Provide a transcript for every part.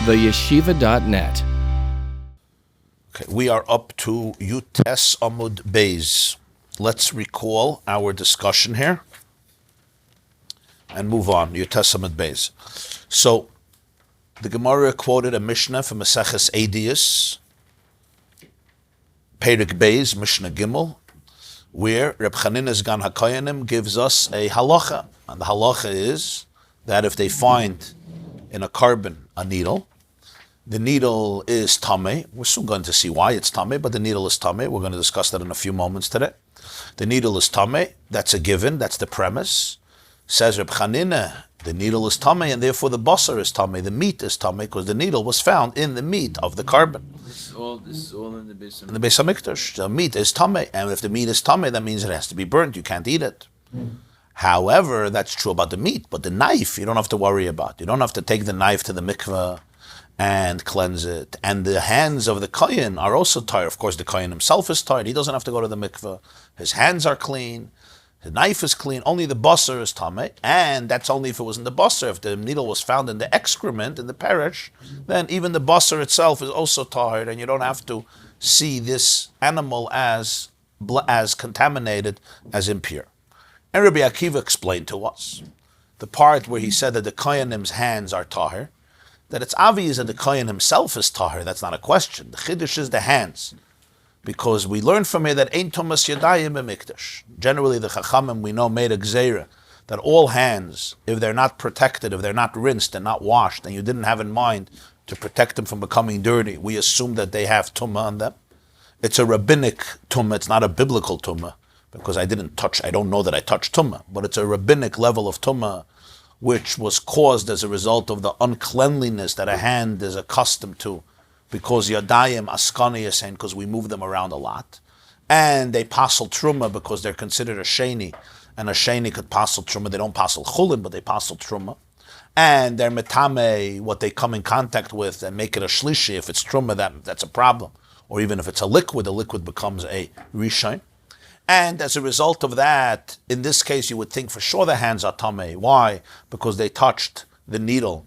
theyeshiva.net. Okay, we are up to Yutes Amud Beis. Let's recall our discussion here and move on. Yutes Amud Beis. So, the Gemarah quoted a Mishnah from Maseches Eidius, Perek Beis, Mishnah Gimel, where Reb Chanina Gan HaKoyanim gives us a halacha. And the halacha is that if they find in a carbon a needle, the needle is tameh. We're soon going to see why it's tameh, but the needle is tameh. We're going to discuss that in a few moments today. The needle is tameh. That's a given. That's the premise. Says Reb Chanina, the needle is tameh, and therefore the basar is tameh. The meat is tameh because the needle was found in the meat of the carbon. This is all in the Beis Hamikdash. In the Beis Hamikdash, the meat is tameh, and if the meat is tameh, that means it has to be burnt. You can't eat it. However, that's true about the meat, but the knife you don't have to worry about. You don't have to take the knife to the mikveh and cleanse it. And the hands of the kohen are also tired. Of course, the kohen himself is tired. He doesn't have to go to the mikveh. His hands are clean. The knife is clean. Only the basar is tameh, and that's only if it was in the basar. If the needle was found in the excrement, in the parish, then even the basar itself is also tired, and you don't have to see this animal as contaminated, as impure. And Rabbi Akiva explained to us the part where he said that the kohenim's hands are tahir, that it's obvious that the kohen himself is tahir. That's not a question. The chiddush is the hands, because we learn from here that ein tumas yadayim b'mikdash. Generally, the chachamim we know made a gzeira that all hands, if they're not protected, if they're not rinsed and not washed, and you didn't have in mind to protect them from becoming dirty, we assume that they have tumah on them. It's a rabbinic tumah. It's not a biblical tumah, because I don't know that I touched tumah, but it's a rabbinic level of tumah, which was caused as a result of the uncleanliness that a hand is accustomed to, because yadayim askani is saying, because we move them around a lot, and they passel truma because they're considered a sheni, and a sheni could passel truma. They don't passel chulin, but they passel truma, and they're metame what they come in contact with and make it a shlishi. If it's truma, that's a problem, or even if it's a liquid, the liquid becomes a rishon. And as a result of that, in this case, you would think for sure the hands are tameh. Why? Because they touched the needle,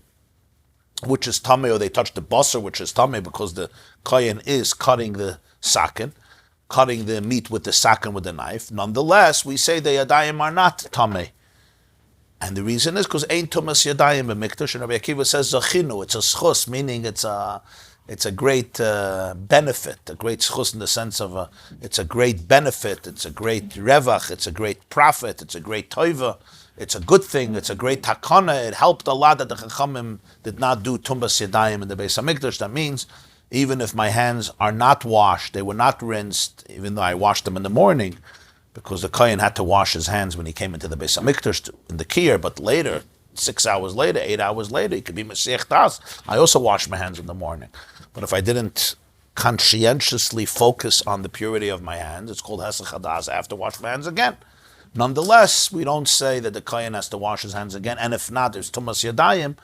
which is tameh, or they touched the basar, which is tameh, because the kohen is cutting the sakin, cutting the meat with the sakin with the knife. Nonetheless, we say the yadayim are not tameh. And the reason is because ein tumas yadayim b'mikdash, and Rabbi Akiva says zachinu, it's a schus, meaning it's a great benefit, a great schus in the sense of it's a great benefit, it's a great revach, it's a great profit, it's a great toiva, it's a good thing, it's a great takana. It helped a lot that the chachamim did not do tumbas yadayim in the Beis Hamikdash. That means even if my hands are not washed, they were not rinsed, even though I washed them in the morning, because the kohen had to wash his hands when he came into the Beis Hamikdash in the kier, but later, 6 hours later, 8 hours later, he could be Mesiach Das. I also wash my hands in the morning. But if I didn't conscientiously focus on the purity of my hands, it's called Hesach Hadas. I have to wash my hands again. Nonetheless, we don't say that the kohen has to wash his hands again, and if not, there's Tumas Yadayim.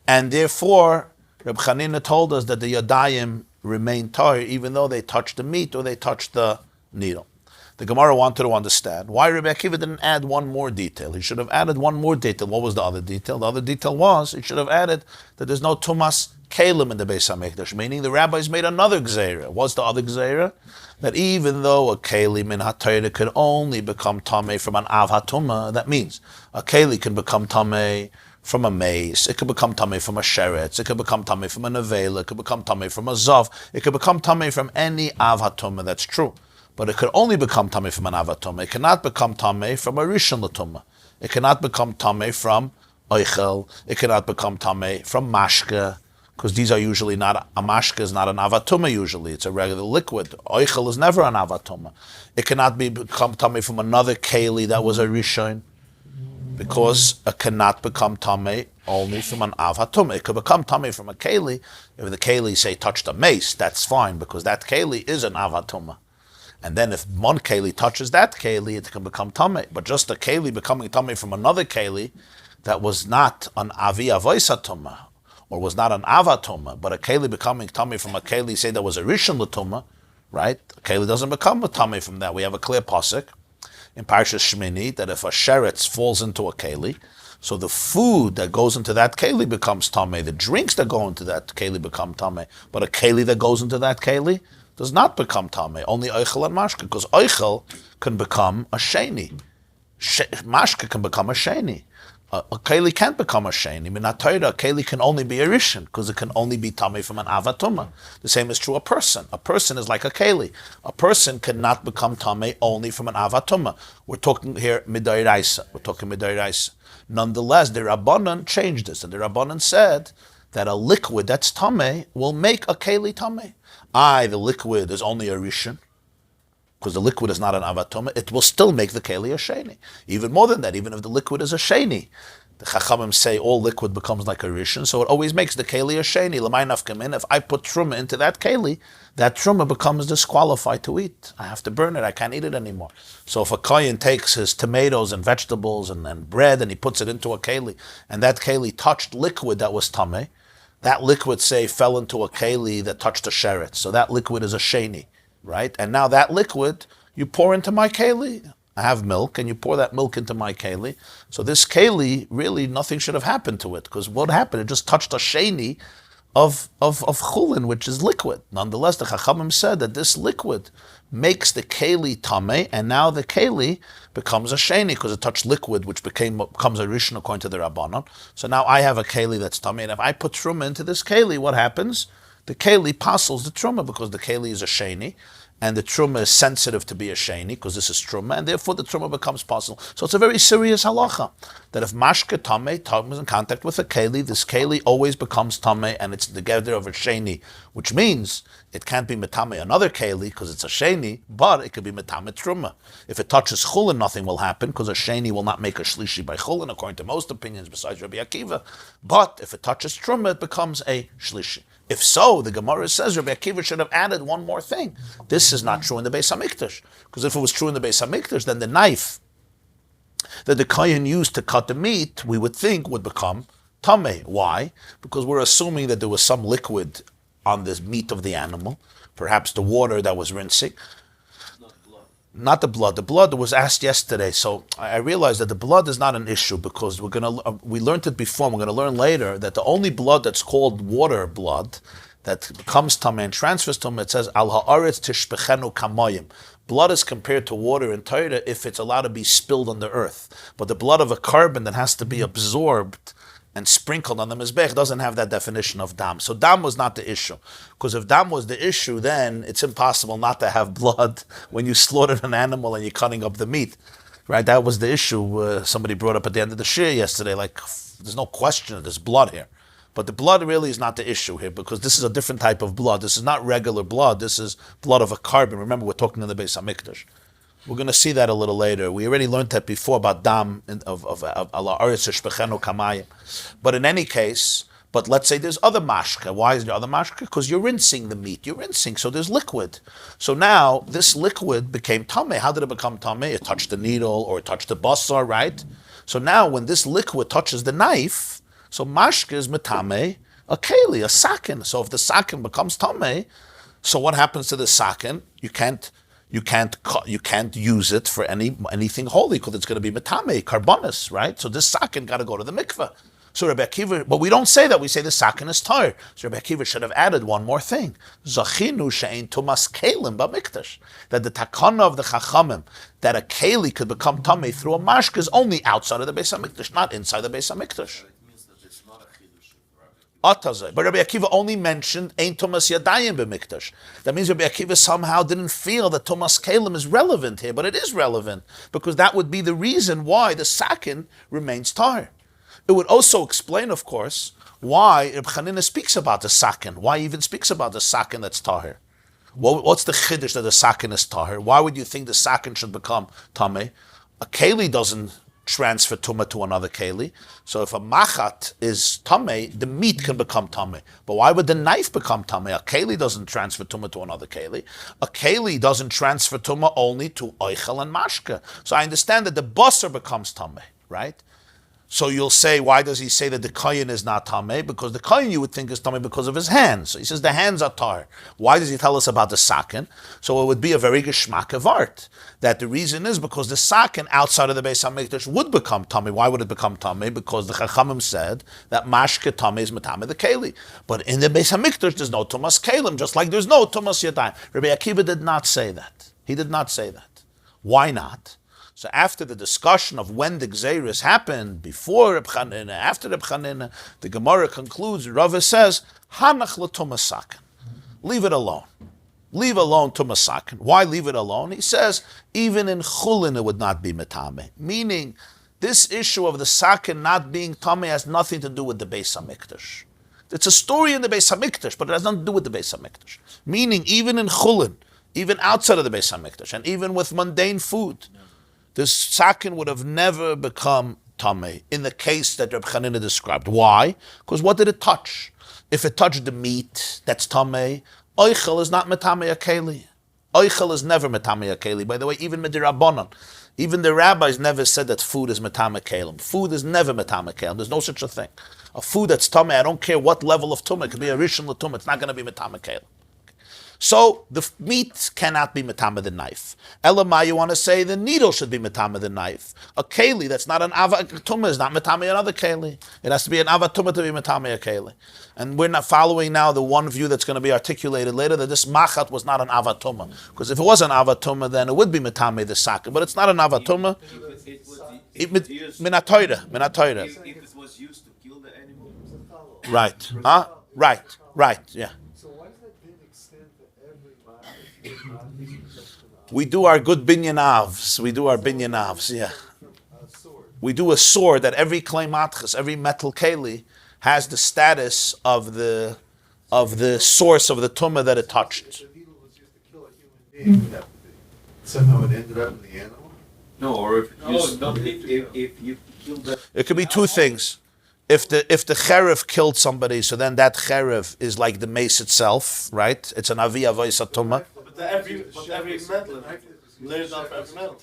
And therefore, Reb Chanina told us that the Yadayim remain tahir, even though they touch the meat or they touch the needle. The Gemarah wanted to understand why Rabbi Akiva didn't add one more detail. He should have added one more detail. What was the other detail? The other detail was, he should have added that there's no Tumas Kalim in the Beis HaMikdash, meaning the rabbis made another gzeira. What's the other gzeira? That even though a Kalim in HaTorah could only become Tameh from an Av HaTumah, that means a Kali can become Tameh from a mace, it could become Tameh from a sheretz, it could become Tameh from a nevela, it could become Tameh from a zav, it could become Tameh from any Av HaTumah, that's true. But it could only become Tameh from an Av HaTumah. It cannot become Tameh from a Rishon L'Tumah. It cannot become Tameh from Oichel. It cannot become Tameh from Mashke, because these are usually not, a mashke is not an avatuma usually, it's a regular liquid. Oichel is never an avatuma. It cannot become tameh from another keli that was a rishon, because it cannot become tameh only from an avatuma. It could become tameh from a keli, if the keli, say, touched a mace, that's fine, because that keli is an avatuma. And then if one keli touches that keli, it can become tameh. But just a keli becoming tameh from another keli that was not an avi avoisa tumah, or was not an avatuma, but a keli becoming tummy from a keli, say that was a rishon l'tumah, right? A keli doesn't become a tummy from that. We have a clear pasuk in Parshas Shmini that if a sheretz falls into a keli, So the food that goes into that keli becomes tamei. The drinks that go into that keli become tamei. But a keli that goes into that keli does not become tamei. Only oichel and mashke, because oichel can become a sheni. Mashke can become a sheni. A keli can't become a sheni. Minatayra, a keli can only be a rishon, because it can only be tamei from an avatuma. The same is true a person. A person is like a keli. A person cannot become tamei only from an avatuma. We're talking here midayraisa. Nonetheless, the Rabbanan changed this, and the Rabbanan said that a liquid that's tamei will make a keli tamei. The liquid is only a rishon, because the liquid is not an avatoma, it will still make the keli a sheni. Even more than that, even if the liquid is a sheni, the Chachamim say all liquid becomes like a rishon, so it always makes the keli a sheni. L'may nafkamin, if I put truma into that keli, that truma becomes disqualified to eat. I have to burn it, I can't eat it anymore. So if a kohen takes his tomatoes and vegetables and bread and he puts it into a keli, and that keli touched liquid that was tameh, that liquid, say, fell into a keli that touched a sheretz, so that liquid is a sheni. Right? And now that liquid, you pour into my keli. I have milk, and you pour that milk into my keli. So this keli, really, nothing should have happened to it, because what happened? It just touched a sheni of chulin, which is liquid. Nonetheless, the Chachamim said that this liquid makes the keli tameh, and now the keli becomes a sheni, because it touched liquid, which becomes a rishon according to the Rabbanon. So now I have a keli that's tameh, and if I put truma into this keli, what happens? The keli passes the truma, because the keli is a sheni, and the truma is sensitive to be a sheni, because this is truma, and therefore the truma becomes possible. So it's a very serious halacha, that if mashke tameh is in contact with a keli, this keli always becomes tameh, and it's the gather of a sheni, which means it can't be metame another keli, because it's a sheni, but it could be metame truma. If it touches chulin, nothing will happen, because a sheni will not make a shlishi by chulin, according to most opinions, besides Rabbi Akiva. But if it touches truma, it becomes a shlishi. If so, the Gemarah says Rabbi Akiva should have added one more thing. This is not true in the Beis HaMikdash. Because if it was true in the Beis HaMikdash, then the knife that the kohen used to cut the meat, we would think would become tameh. Why? Because we're assuming that there was some liquid on the meat of the animal, perhaps the water that was rinsing. Not the blood. The blood was asked yesterday, so I realized that the blood is not an issue, because we learned it before, and we're going to learn later that the only blood that's called water blood that becomes tameh and transfers tameh, it says al haaretz tishpechenu kamayim. Blood is compared to water in Torah if it's allowed to be spilled on the earth, but the blood of a carbon that has to be absorbed and sprinkled on the mizbech doesn't have that definition of dam. So dam was not the issue. Because if dam was the issue, then it's impossible not to have blood when you slaughtered an animal and you're cutting up the meat. Right? That was the issue somebody brought up at the end of the shir yesterday. Like, there's no question that there's blood here. But the blood really is not the issue here, because this is a different type of blood. This is not regular blood. This is blood of a carbon. Remember, we're talking in the Beis HaMikdash. We're going to see that a little later. We already learned that before about dam of ala aretz shpechenu kamayim. But in any case, but let's say there's other mashka. Why is there other mashka? Because you're rinsing the meat. You're rinsing, so there's liquid. So now this liquid became tameh. How did it become tameh? It touched the needle or it touched the basar, right? So now when this liquid touches the knife, so mashka is metame a keli, a sakin. So if the sakin becomes tameh, so what happens to the sakin? You can't use it for anything holy, because it's going to be metame, carbonus, right? So this sakin got to go to the mikveh. So Rabbi Akiva, but we don't say that. We say the sakin is tar. So Rabbi Akiva should have added one more thing. Zachinu she'ein tumas kelim b'mikdash. That the takana of the chachamim, that a keli could become tamei through a mashka, is only outside of the Beis HaMikdash, not inside the Beis HaMikdash. But Rabbi Akiva only mentioned Ein Tumas Yadayim b'Mikdash. That means Rabbi Akiva somehow didn't feel that Tumas Kalim is relevant here, but it is relevant, because that would be the reason why the sakin remains tar. It would also explain, of course, why Reb Chanina speaks about the sakin, why he even speaks about the sakin that's tahir. What's the chiddush that the sakin is tahir? Why would you think the sakin should become tameh? A keli doesn't transfer tumah to another keli. So if a machat is tameh, the meat can become tameh. But why would the knife become tameh? A keli doesn't transfer tumah to another keli. A keli doesn't transfer tumah only to oichel and mashka. So I understand that the basar becomes tameh, right? So you'll say, why does he say that the kohen is not tameh? Because the kohen you would think is tameh because of his hands. So he says the hands are tar. Why does he tell us about the sakin? So it would be a very geschmack of art. That the reason is because the sakin outside of the Beis HaMikdash would become tameh. Why would it become tameh? Because the Chachamim said that mashke tameh is matameh the keli. But in the Beis HaMikdash there's no tumas kelim, just like there's no tumas yadayim. Rabbi Akiva did not say that. He did not say that. Why not? So after the discussion of when the Gzeiros happened, before Reb Chanina, after Reb Chanina, the Gemarah concludes, Rava says, Hanach l'tumas sakin. Leave it alone. Leave alone tumas sakin. Why leave it alone? He says, even in Chulin it would not be metame. Meaning, this issue of the sakin not being tameh has nothing to do with the Beis HaMikdash. It's a story in the Beis HaMikdash, but it has nothing to do with the Beis HaMikdash. Meaning, even in Chulin, even outside of the Beis HaMikdash, and even with mundane food, this sakin would have never become tameh in the case that Reb Chanina described. Why? Because what did it touch? If it touched the meat, that's tameh. Oichel is not metameh akeli. Oichel is never metameh akeli. By the way, even midirabanan, even the rabbis never said that food is metameh kelim. Food is never metameh kelim. There's no such a thing. A food that's tameh, I don't care what level of tumah, it could be a rishon l'tumah, it's not going to be metameh kelim. So the meat cannot be metama the knife. Elamai, you want to say the needle should be metama the knife. A keli that's not an ava tumah is not metama another keli. It has to be an ava tumah to be metama a keli. And we're not following now the one view that's going to be articulated later that this machat was not an ava tumah. Because if it was an ava tumah, then it would be metama the sakin. But it's not an ava tumah. Minatoida. If it was used to kill the animal. Right. Right. Yeah. We do our good binyan avs. Yeah. We do a sword that every clay matchas, every metal keli, has the status of the source of the tumah that it touched. Somehow it ended up in the animal? No, or if you kill the... It could be two things. If the cherev killed somebody, so then that cherev is like the mace itself, right? It's an avi avois tumah. But every metal, lays off every metal.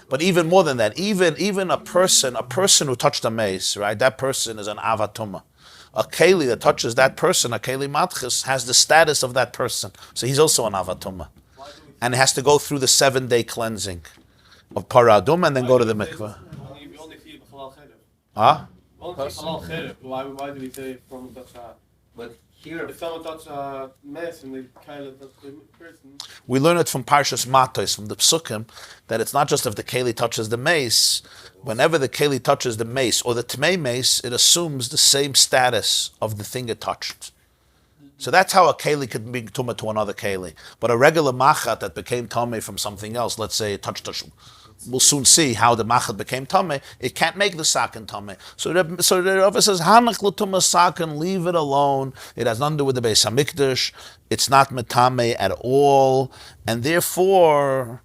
But even more than that, even a person who touched a mace, right? That person is an avatuma. A keli that touches that person, a keli matchis, has the status of that person. So he's also an avatuma. And it has to go through the 7-day cleansing of paradum and then go to the mikveh. Huh? Why do we say from touch But here, if someone touch a mess and they kind of touch the person? We learn it from Parshas Matos, from the Psukim, that it's not just if the keli touches the mace. Whenever the keli touches the mace or the tmei mace, it assumes the same status of the thing it touched. So that's how a keli could be tumah to another keli. But a regular machat that became tameh from something else, let's say it touched a we'll soon see how the machat became tameh. It can't make the sakin tameh. So the Rabbi says, "Hanach l'tumah sakin, leave it alone. It has nothing to do with the Beis Hamikdash. It's not metameh at all, and therefore."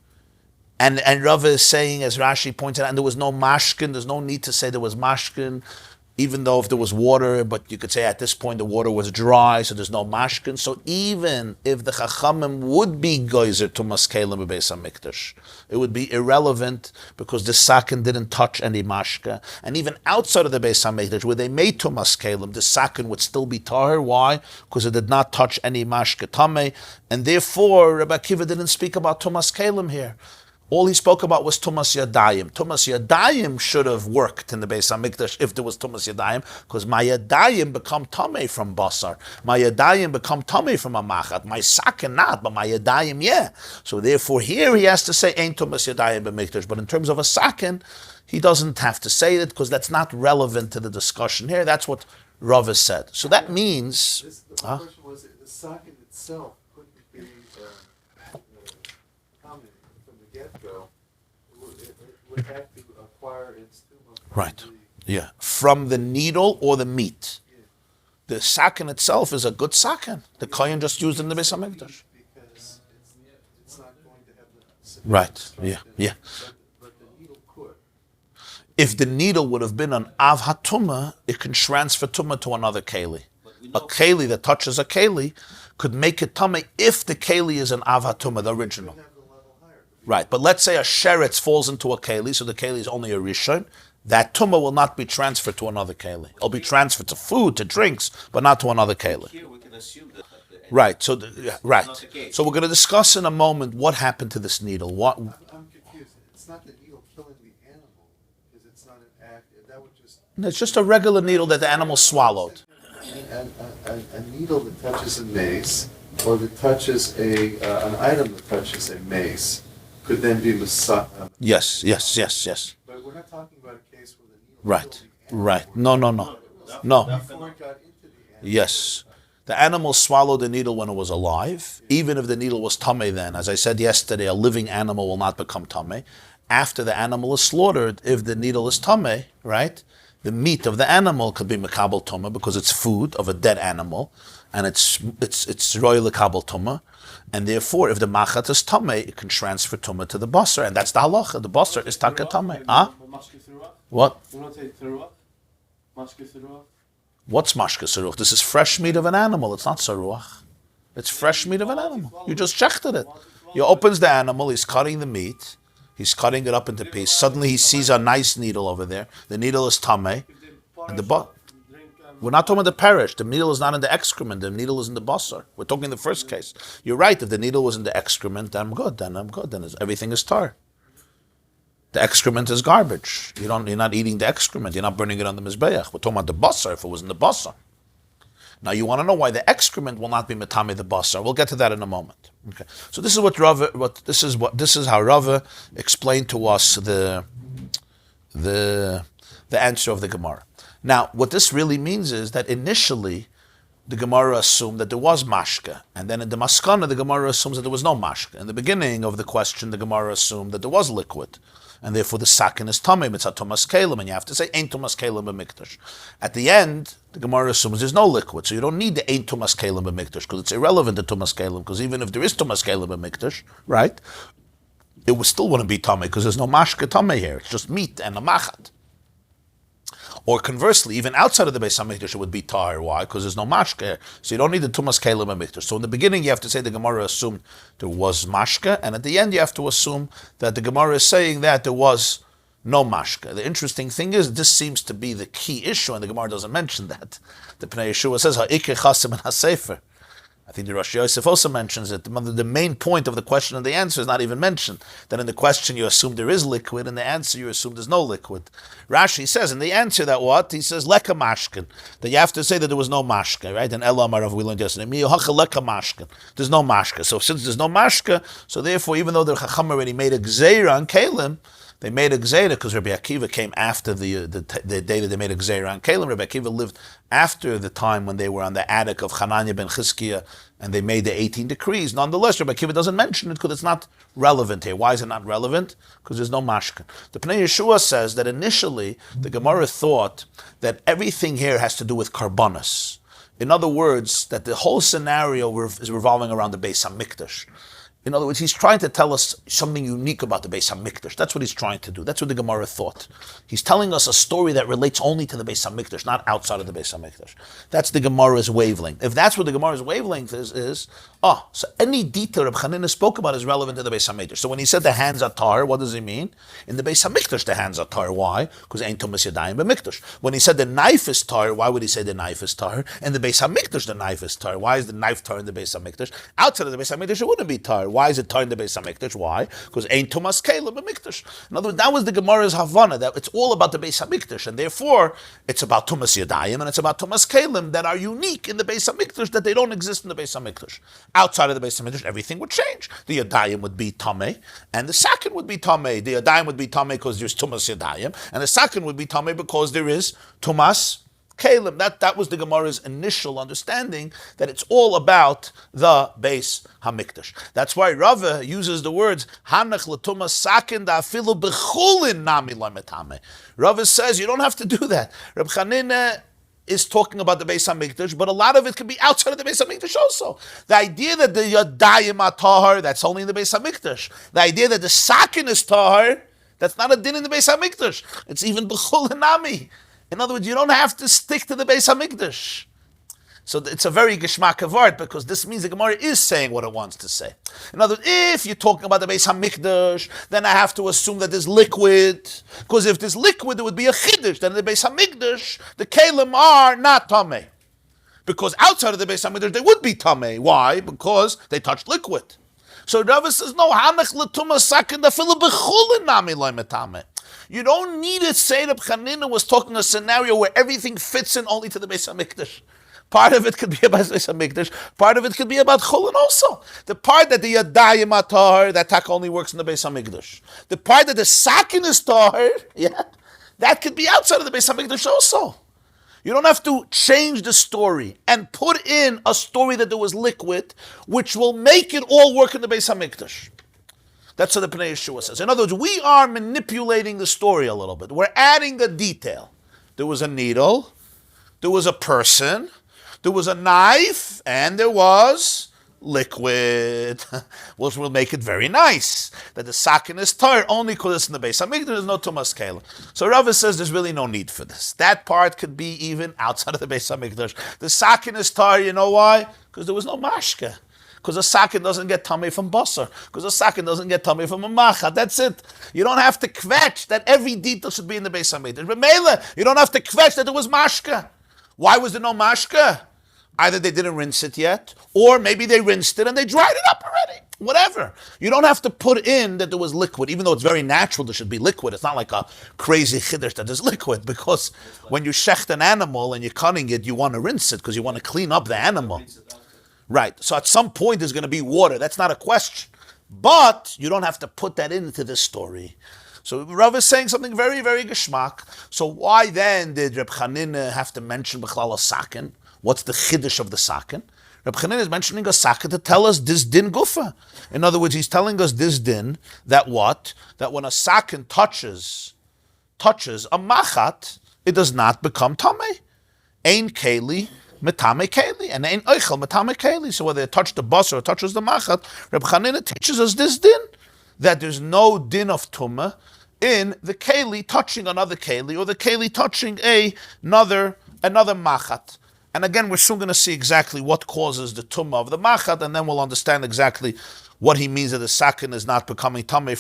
And Rava is saying, as Rashi pointed out, and there was no mashkin. There's no need to say there was mashkin, even though if there was water. But you could say at this point the water was dry, so there's no mashkin. So even if the chachamim would be geyser to maskelim b'beis hamikdash, it would be irrelevant because the sakin didn't touch any mashka. And even outside of the beis hamikdash, where they made to maskelim, the sakin would still be tahir. Why? Because it did not touch any mashka tameh, and therefore Rabbi Akiva didn't speak about tumas kelim here. All he spoke about was Tumas Yadayim. Tumas Yadayim should have worked in the Beis HaMikdash if there was Tumas Yadayim, because my Yadayim become Tameh from Basar. My Yadayim become Tameh from a Machat. My Sakin not, but my Yadayim, yeah. So therefore here he has to say, Ain't Tumas Yadayim b'Mikdash. But in terms of a Sakin, he doesn't have to say it, because that's not relevant to the discussion here. That's what Rav has said. So that means... The question was, the Sakin itself couldn't be... get-go, it would have to acquire its tumah. Right. Yeah. From the needle or the meat. Yeah. The sakin itself is a good sakin. The kohen just used in the Beis Hamikdash. Because it's not going to have the... Right. Yeah. But the needle could. If the needle would have been an av hatuma, it can transfer tumah to another keli. A keli that touches a keli could make it tumah if the keli is an av hatuma, the original. Right, but let's say a sheretz falls into a keli, so the keli is only a rishon, that tumah will not be transferred to another keli. It'll be transferred to food, to drinks, but not to another keli. Here we can assume that. Right. So, right. Not the case. So we're going to discuss in a moment what happened to this needle. What? I'm confused. It's not the needle killing the animal, because it's not an act. That would just. It's just a regular needle that the animal swallowed. A needle that touches a mace, or that touches an item that touches a mace, could then be Masada. Yes. But we're not talking about a case where the needle. Right. killed the animal. Right. No. Before it got into the animal. Yes. The animal swallowed the needle when it was alive, even if the needle was tameh then. As I said yesterday, a living animal will not become tameh. After the animal is slaughtered, if the needle is tameh, right, the meat of the animal could be mekabel tumah because it's food of a dead animal, and it's royal lekabel tumah, and therefore, if the machat is tameh, it can transfer tumah to the basar, and that's the halacha. The basar is taka tameh. What? You want to take teruach? Mashke teruach? What's mashke saruach? This is fresh meat of an animal. It's not saruach. It's fresh meat of an animal. You just checked it. He opens the animal. He's cutting the meat. He's cutting it up into pieces. Suddenly he sees a nice needle over there. The needle is tameh. And we're not talking about the parish. The needle is not in the excrement. The needle is in the basar. We're talking the first case. You're right. If the needle was in the excrement, then I'm good. Then everything is tar. The excrement is garbage. You're not eating the excrement. You're not burning it on the mizbeach. We're talking about the basar. If it was in the basar, now you want to know why the excrement will not be metame the basar. We'll get to that in a moment. Okay. So this is this is how Rava explained to us the answer of the Gemarah. Now, what this really means is that initially the Gemarah assumed that there was mashka, and then in the maskana the Gemarah assumes that there was no mashka. In the beginning of the question, the Gemarah assumed that there was liquid, and therefore the sakin is tamei, it's a tumas kelim, and you have to say ein tumas kelim b'mikdash. At the end, the Gemarah assumes there's no liquid, so you don't need the ein tumas kelim b'mikdash because it's irrelevant to tumas kelim. Because even if there is tumas kelim b'mikdash, right, it would still wouldn't be tamei because there's no mashka tamei here. It's just meat and a machat. Or conversely, even outside of the Beis HaMikdash, it would be tar. Why? Because there's no mashka here. So you don't need the tumas kelim b'mikdash. So in the beginning, you have to say the Gemarah assumed there was mashka, and at the end, you have to assume that the Gemarah is saying that there was no mashka. The interesting thing is, this seems to be the key issue, and the Gemarah doesn't mention that. The Pnei Yeshua says, ha'ikeh chasim and ha'sefer. I think the Rosh Yosef also mentions it. The main point of the question and the answer is not even mentioned. That in the question you assume there is liquid, in the answer you assume there's no liquid. Rashi says in the answer that what? He says leka mashkin. That you have to say that there was no mashka, right? And Elam Arav we learned yesterday. Leka mashkin. There's no mashka. So since there's no mashka, so therefore even though the Chacham already made a gzeira on Kalim, they made a gzeira because Rabbi Akiva came after the day that they made a gzeira on Kalim. Rabbi Akiva lived after the time when they were on the attic of Hananiah ben Chizkiah and they made the 18 decrees. Nonetheless, Rabbi Akiva doesn't mention it because it's not relevant here. Why is it not relevant? Because there's no mashkan. The Pnei Yeshua says that initially the Gemarah thought that everything here has to do with karbonos. In other words, that the whole scenario is revolving around the Beis HaMikdash. In other words, he's trying to tell us something unique about the Beis HaMikdash. That's what he's trying to do. That's what the Gemarah thought. He's telling us a story that relates only to the Beis HaMikdash, not outside of the Beis HaMikdash. That's the Gemarah's wavelength. If that's what the Gemarah's wavelength is so any detail Reb Chanina spoke about is relevant to the Beis HaMikdash. So when he said the hands are tar, what does he mean? In the Beis HaMikdash, the hands are tar. Why? Because ein tumas yadayim b'mikdash. When he said the knife is tar, why would he say the knife is tar? In the Beis HaMikdash, the knife is tar. Why is the knife tar in the Beis HaMikdash? Outside of the Beis HaMikdash, it wouldn't be tar. Why is it tar in the Beis HaMikdash? Why? Because ein tumas kelim b'mikdash. In other words, that was the Gemarah's Havana, that it's all about the Beis HaMikdash, and therefore it's about tumas yadayim and it's about tumas kelim that are unique in the Beis HaMikdash, that they don't exist in the Beis HaMikdash. Outside of the Beis HaMikdash, everything would change. The yadayim would be tamei, and the sakin would be tamei. The yadayim would be tamei because there's tumas yadayim, and the sakin would be tamei because there is tumas kelim. That was the Gemarah's initial understanding, that it's all about the Beis HaMikdash. That's why Rava uses the words hanach l'tumas sakin da'afilu b'chulin nami lametame. Rava says you don't have to do that. Reb Chanina is talking about the Beis HaMikdash, but a lot of it can be outside of the Beis HaMikdash also. The idea that the yadayim are tahar, that's only in the Beis HaMikdash. The idea that the sakin is tahar, that's not a din in the Beis HaMikdash. It's even b'chul hanami. In other words, you don't have to stick to the Beis HaMikdash. So it's a very geschmack of art because this means the Gemarah is saying what it wants to say. In other words, if you're talking about the Beis HaMikdash, then I have to assume that there's liquid. Because if there's liquid, it would be a chiddush. Then in the Beis HaMikdash, the kelim are not tamei. Because outside of the Beis HaMikdash, they would be tamei. Why? Because they touched liquid. So Rabbi says, no, hanach l'tumah sakin dafilu b'chulin nami loy metame. You don't need to say that Chanina was talking a scenario where everything fits in only to the Beis HaMikdash. Part of it could be about Beis HaMikdash. Part of it could be about Chulin also. The part that the Yadayim are tahar, that tak only works in the Beis HaMikdash. The part that the Sakin is tahar, that could be outside of the Beis HaMikdash also. You don't have to change the story and put in a story that there was liquid, which will make it all work in the Beis HaMikdash. That's what the Pnei Yeshua says. In other words, we are manipulating the story a little bit. We're adding a detail. There was a needle, there was a person, there was a knife, and there was liquid, which will make it very nice. That the sakin is tar only because it's in the Beis HaMikdash, there's no tumas kela. So Rava says there's really no need for this. That part could be even outside of the Beis HaMikdash. The sakin is tar, you know why? Because there was no mashke. Because a sakin doesn't get tummy from basar. Because a sakin doesn't get tummy from a macha. That's it. You don't have to kvetch that every detail should be in the Beis HaMikdash. But Mele, you don't have to kvetch that there was mashke. Why was there no mashke? Either they didn't rinse it yet, or maybe they rinsed it and they dried it up already. Whatever. You don't have to put in that there was liquid, even though it's very natural there should be liquid. It's not like a crazy chiddush that there's liquid, because when you shecht an animal and you're cutting it, you want to rinse it because you want to clean up the animal. Right. So at some point there's going to be water. That's not a question. But you don't have to put that into this story. So Rav is saying something very, very geschmack. So why then did Reb Chanina have to mention B'chlal a sakin? What's the chiddush of the sakin? Reb Chanina is mentioning a sakin to tell us this din gufa. In other words, he's telling us this din, that what? That when a sakin touches a machat, it does not become tamei. Ein keli, metame keli, and ein oichel metame keli. So whether it touched the bus or it touches the machat, Reb Chanina teaches us this din, that there's no din of tumah in the keli touching another keli, or the keli touching another machat. And again, we're soon going to see exactly what causes the tumah of the machat, and then we'll understand exactly what he means that the sakin is not becoming tamei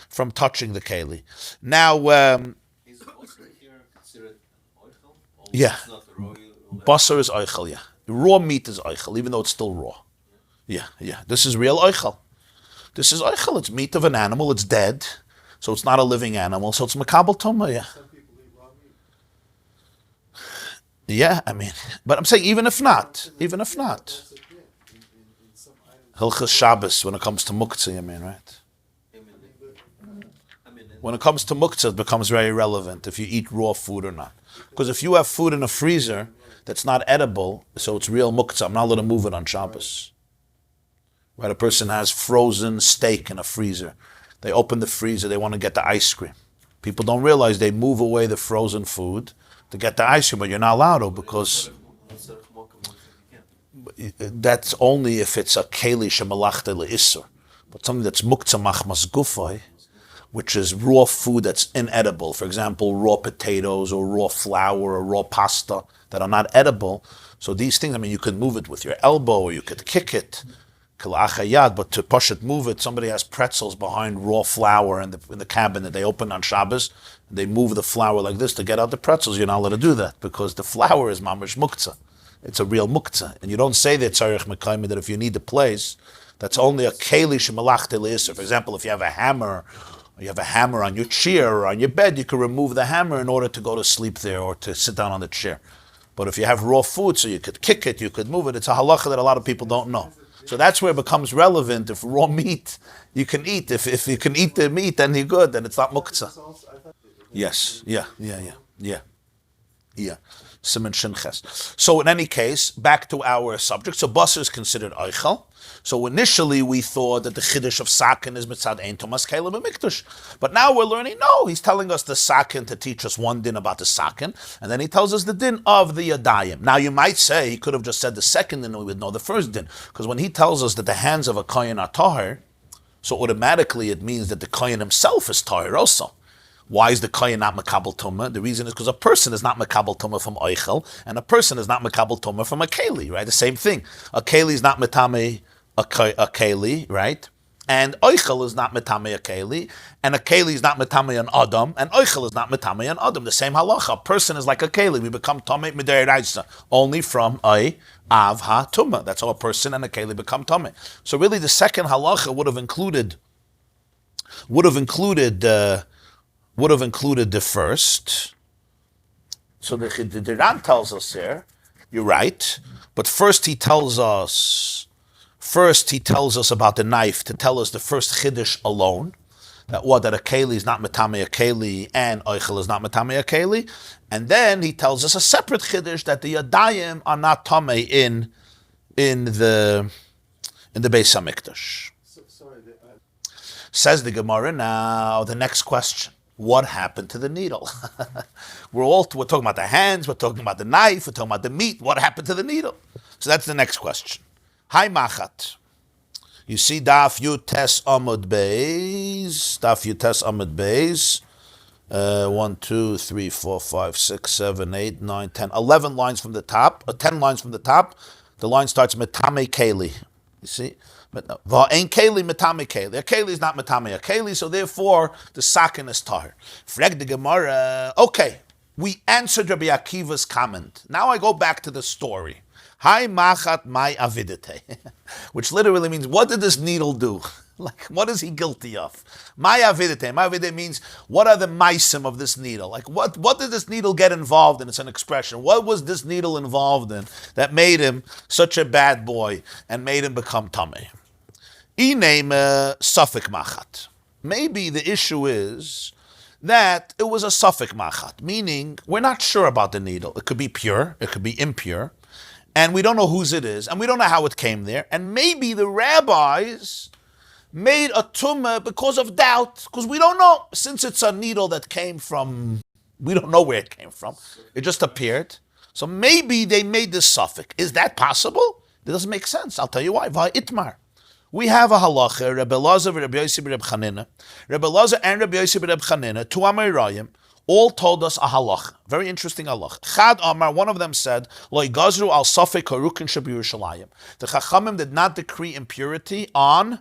from touching the keli. Now, Is also here considered oichel? Yeah. It's not raw. basar is oichel, yeah. Raw meat is oichel, even though it's still raw. Yeah. This is real oichel. This is oichel. It's meat of an animal. It's dead, so it's not a living animal. So it's makabel tumah, yeah. Some people eat raw meat. Yeah, I mean, but I'm saying even if not. That's a din. In some items. Hilchas Shabbos, when it comes to muktzah, you mean, right? When it comes to muktzah, it becomes very relevant if you eat raw food or not. Because if you have food in a freezer that's not edible, so it's real muktzah, I'm not allowed to move it on Shabbos. Right? A person has frozen steak in a freezer. They open the freezer, they want to get the ice cream. People don't realize they move away the frozen food to get the ice cream, but you're not allowed to, because that's only if it's a keli shemalachta le'isur. But something that's muktzah machmas gufay, which is raw food that's inedible. For example, raw potatoes or raw flour or raw pasta that are not edible. So these things, I mean, you could move it with your elbow or you could kick it, but to push it, move it, somebody has pretzels behind raw flour in the cabinet. They open on Shabbos, they move the flour like this to get out the pretzels. You're not allowed to do that because the flour is mamish muktzah. It's a real muktzah. And you don't say that tzarich mekayim, that if you need the place, that's only a keli shemalachte le'isur. For example, if you have a hammer, or you have a hammer on your chair or on your bed, you can remove the hammer in order to go to sleep there or to sit down on the chair. But if you have raw food, so you could kick it, you could move it, it's a halacha that a lot of people don't know. So that's where it becomes relevant. If raw meat you can eat, if you can eat the meat, then you're good, then it's not muktzah. Yes, yeah. Siman Shinches. So in any case, back to our subject. So basar is considered oichel. So initially we thought that the chiddush of sakin is mitzad ein tomas kela b'mikdash. But now we're learning, no, he's telling us the sakin to teach us one din about the sakin, and then he tells us the din of the yadayim. Now you might say, he could have just said the second din and we would know the first din. Because when he tells us that the hands of a kohen are tahir, so automatically it means that the kohen himself is tahir also. Why is the kohen not makabel tumah? The reason is because a person is not makabel tumah from oichel, and a person is not makabel tumah from a keli, right? The same thing. A keli is not metame a keli, right? And oichel is not metame a keli, and a keli is not metame an adam, and oichel is not metame an adam. The same halacha. A person is like a keli. We become tamei midei only from a av ha tumah. That's how a person and a keli become tamei. So really, the second halacha would have included the first. So the Ran tells us here, you're right, but first he tells us about the knife to tell us the first chiddush alone, that a keli is not metame a keli and oichel is not metame a keli, and then he tells us a separate chiddush that the yadayim are not tamei in the Beis Hamikdash. Says the Gemarah. Now the next question: what happened to the needle? We're talking about the hands, we're talking about the knife, we're talking about the meat. What happened to the needle? So that's the next question. Hi Machat. You see Daf Yutes Amud Beis. Daf Yutes Amud Beis. 1, 2, 3, 4, 5, 6, 7, 8, 9, 10, 11 lines from the top, 10 lines from the top. The line starts Metame Keli. You see? Va'en Keli Metame Keli. A Keli is not Metame a Keli, so therefore the sakin is tahir. Frag the Gemarah. Okay, we answered Rabbi Akiva's comment. Now I go back to the story. Hai machat mai avidite, which literally means, what did this needle do? Like, what is he guilty of? Mai avidite. Mai avidite means, what are the maisim of this needle? Like, what did this needle get involved in? It's an expression. What was this needle involved in that made him such a bad boy and made him become tamei? Iname suffik machat. Maybe the issue is that it was a suffik machat, meaning we're not sure about the needle. It could be pure, it could be impure, and we don't know whose it is, and we don't know how it came there. And maybe the rabbis made a tumah because of doubt, because we don't know. Since it's a needle that came from, we don't know where it came from. It just appeared. So maybe they made this suffix. Is that possible? It doesn't make sense. I'll tell you why. Itmar. We have a halacha, Rabbi Elazar, Rabbi Yossi, Rabbi Chanina. Rabbi Elazar and Rabbi Yossi, Rabbi Chanina, two Amoraim, all told us a halacha. Very interesting halacha. Chad Amar, one of them said, Lo gazru al safek harukin shebYerushalayim. The Chachamim did not decree impurity on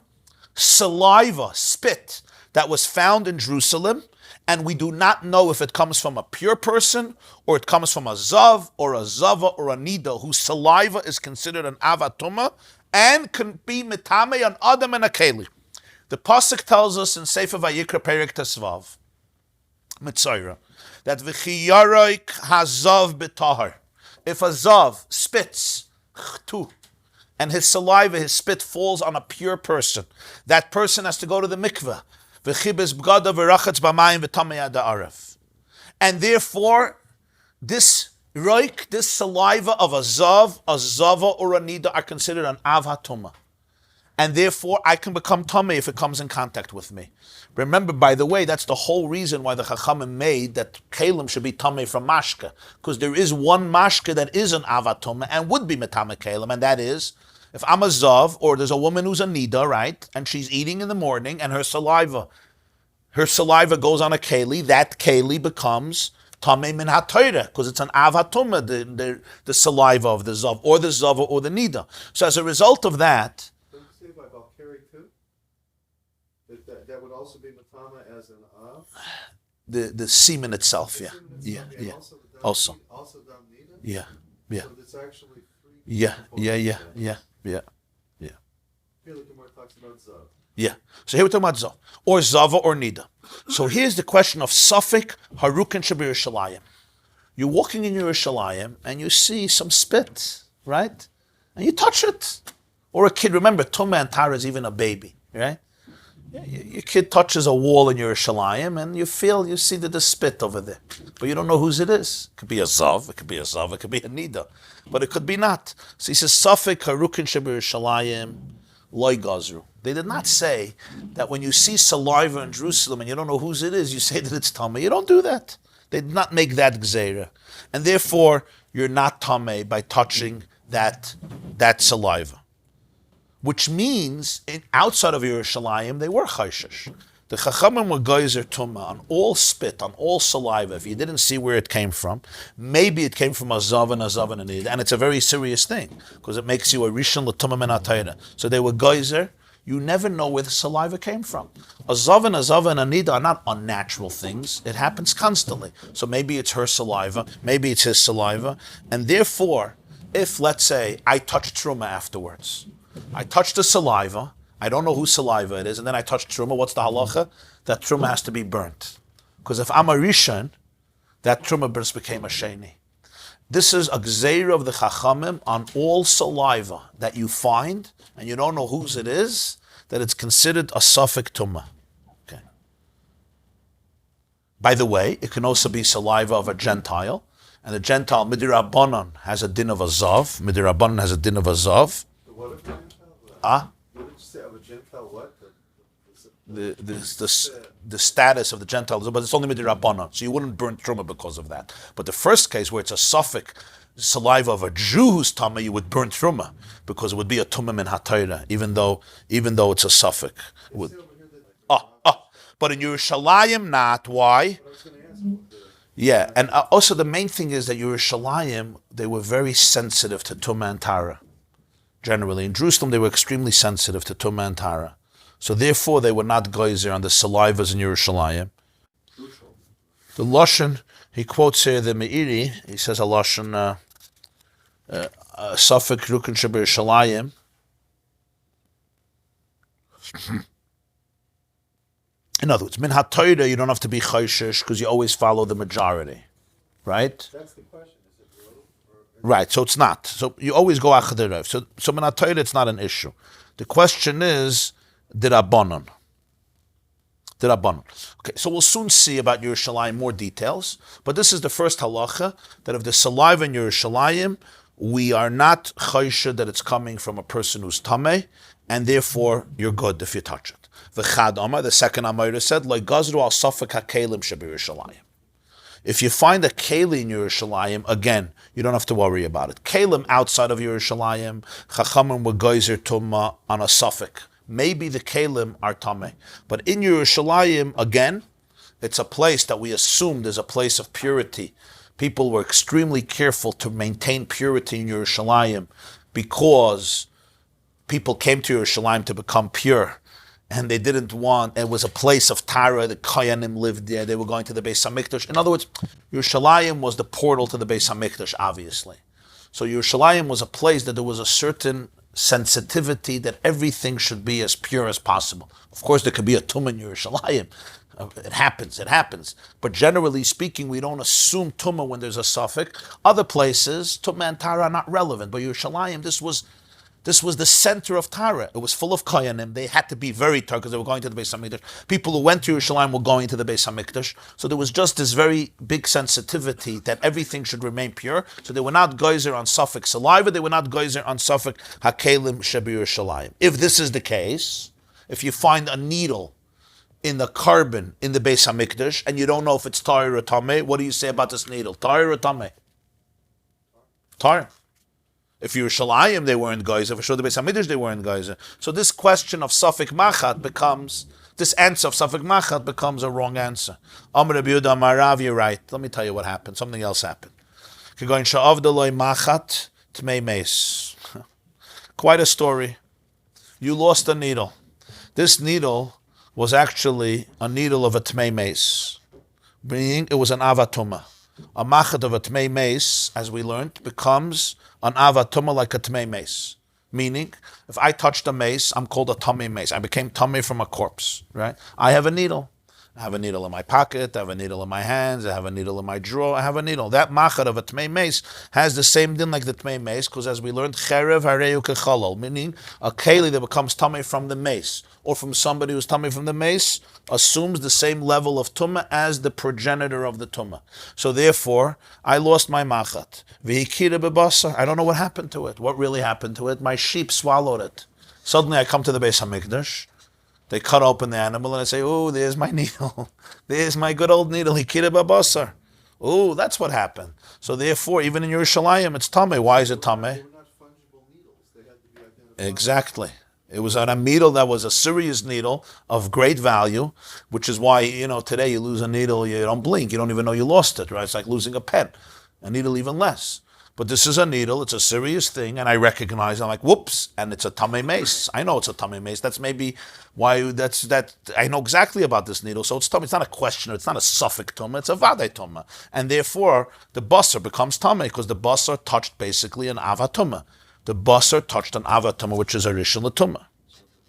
saliva, spit, that was found in Jerusalem, and we do not know if it comes from a pure person, or it comes from a zav, or a zava, or a nida, whose saliva is considered an avatuma, and can be mitame on adam and a keli. The pasuk tells us in Sefer Vayikra Perek Tesvav, Mitzayra, that v'chiyaroik hazav b'tahar. If a zav spits, chtu, and his saliva, his spit falls on a pure person, that person has to go to the mikveh. V'chibes b'gada v'rachatz b'mayim v'tamei ad ha'aref. And therefore, this roik, this saliva of a zav, a zava, or a nida are considered an av hatumah. And therefore, I can become tamei if it comes in contact with me. Remember, by the way, that's the whole reason why the Chachamim made that kelim should be tamei from mashke, because there is one mashke that is an avatuma and would be metame kelim, and that is, if I'm a zav, or there's a woman who's a nida, right, and she's eating in the morning, and her saliva goes on a keli, that keli becomes tamei min ha-Torah, because it's an avatuma, the saliva of the zav, or the zava, or the nida. So as a result of that, that would also be matama as an av? The semen itself, yeah. Also dam nida? Yeah. So it's actually three. Yeah. Here the Gemarah talks about zav. Yeah. So here we're talking about zav, or zava, or nida. So here's the question of safek harukin shebYerushalayim. You're walking in Yerushalayim and you see some spit, right? And you touch it. Or a kid, remember, tumah and tara is even a baby, right? Your kid touches a wall in Yerushalayim and you see that there's spit over there. But you don't know whose it is. It could be a zav, it could be a nida. But it could be not. So he says, safek harukin shebYerushalayim loy gazru. They did not say that when you see saliva in Jerusalem and you don't know whose it is, you say that it's tamei. You don't do that. They did not make that gzeira. And therefore, you're not tamei by touching that saliva. Which means, outside of Yerushalayim, they were chayshish. The Chachamim were geyser tumah on all spit, on all saliva. If you didn't see where it came from, maybe it came from a zav and a nid, and it's a very serious thing because it makes you a rishon l'tumah min hatayra. So they were geyser. You never know where the saliva came from. A zav and a nid are not unnatural things. It happens constantly. So maybe it's her saliva, maybe it's his saliva, and therefore, if let's say I touch truma afterwards, I touch the saliva. I don't know whose saliva it is, and then I touch truma. What's the halacha? That truma has to be burnt. Because if I'm a rishon, that truma burst became a sheni. This is a gzeira of the chachamim on all saliva that you find, and you don't know whose it is, that it's considered a suffix tumah. Okay. By the way, it can also be saliva of a Gentile, and the Gentile midirabanan has a din of a zav. Midirabanan has a din of a zav. What if Gentile? Ah. What did you say of a Gentile? What? The status of the Gentiles, but it's only midirabbanan, so you wouldn't burn truma because of that. But the first case where it's a suffix saliva of a Jew who's tama, you would burn truma because it would be a tumah min hatayra, even though it's a suffix. But in Yerushalayim, not. Why? Yeah, and also the main thing is that Yerushalayim, they were very sensitive to tumah and tara. Generally, in Jerusalem, they were extremely sensitive to tumah and tara. So therefore, they were not geyser on the salivas in Yerushalayim. The Lashon, he quotes here the Meiri, he says a Lashon, Safek Rukin Sheb Yerushalayim. In other words, min ha-Torah, you don't have to be chayshish because you always follow the majority, right? That's the question. Is it real? Right, so it's not. So you always go achad the Rav. So min ha-Torah, it's not an issue. The question is, Dirabanan. Okay, so we'll soon see about Yerushalayim more details, but this is the first halacha, that if the saliva in Yerushalayim, we are not chaysha that it's coming from a person who's tameh, and therefore you're good if you touch it. V'chad Amar, the second Amar said, like gazru al safek ha-kelim sheb Yerushalayim. If you find a keli in Yerushalayim, again, you don't have to worry about it. Kelim outside of Yerushalayim, chachamim were geyser tumah on a suffix. Maybe the kelim are tameh. But in Yerushalayim, again, it's a place that we assumed is a place of purity. People were extremely careful to maintain purity in Yerushalayim because people came to Yerushalayim to become pure. And they didn't want, it was a place of Tara, the Koyanim lived there, they were going to the Beis HaMikdash. In other words, Yerushalayim was the portal to the Beis HaMikdash, obviously. So Yerushalayim was a place that there was a certain sensitivity that everything should be as pure as possible. Of course, there could be a tumah in Yerushalayim. It happens. But generally speaking, we don't assume tumah when there's a suffix. Other places, tumah and tara are not relevant. But Yerushalayim, this was the center of Tara. It was full of Koyanim. They had to be very Tara because they were going to the Beis HaMikdash. People who went to Yerushalayim were going to the Beis HaMikdash. So there was just this very big sensitivity that everything should remain pure. So they were not geyser on suffix saliva. They were not geyser on suffix hakelim sheb Yerushalayim. If this is the case, if you find a needle in the carbon in the Beis HaMikdash and you don't know if it's tar or tameh, what do you say about this needle? Tar or tameh? Tar. If Yerushalayim, they weren't geyser. For sure, the Beis HaMikdash, they weren't geyser. So this question of Safek Machat becomes, this answer of Safek Machat becomes a wrong answer. Amar Rabbi Yehuda Amar Rav, you're right. Let me tell you what happened. Something else happened. Machat Tmei Meis. Quite a story. You lost a needle. This needle was actually a needle of a Tmei Meis, meaning it was an Avatuma. A machat of a Tmei Meis, as we learned, becomes an Avatuma like a Tmei Meis. Meaning, if I touched a mace, I'm called a Tamei Meis. I became Tamei from a corpse, right? I have a needle. I have a needle in my pocket, I have a needle in my hands, I have a needle in my drawer, I have a needle. That machat of a Tmei Meis has the same din like the Tmei Meis, because as we learned, Cherev Hareu Kechalol, meaning a keli that becomes Tamei from the mace, or from somebody who's Tamei from the mace, assumes the same level of Tumah as the progenitor of the Tumah. So therefore, I lost my machat. V'hikira bebasa, I don't know what happened to it. What really happened to it? My sheep swallowed it. Suddenly I come to the Beis HaMikdash. They cut open the animal and I say, oh, there's my needle. There's my good old needle. Hikira babasar. Oh, that's what happened. So therefore, even in Yerushalayim, it's tameh. Why is it tameh? They were not fungible needles. They had to be identified. Exactly. It was on a needle that was a serious needle of great value, which is why, today you lose a needle, you don't blink, you don't even know you lost it, right? It's like losing a pen. A needle even less. But this is a needle, it's a serious thing, and I recognize, I'm like, whoops, and it's a tamei mace. I know it's a tamei mace. That's maybe why I know exactly about this needle. So it's tamei. It's not a question, it's not a suffix tumah, it's a vadei tumah. And therefore, the basar becomes tamei, because the basar touched basically an ava tumah. The basar touched an ava tumah, which is a rishon l'tumah.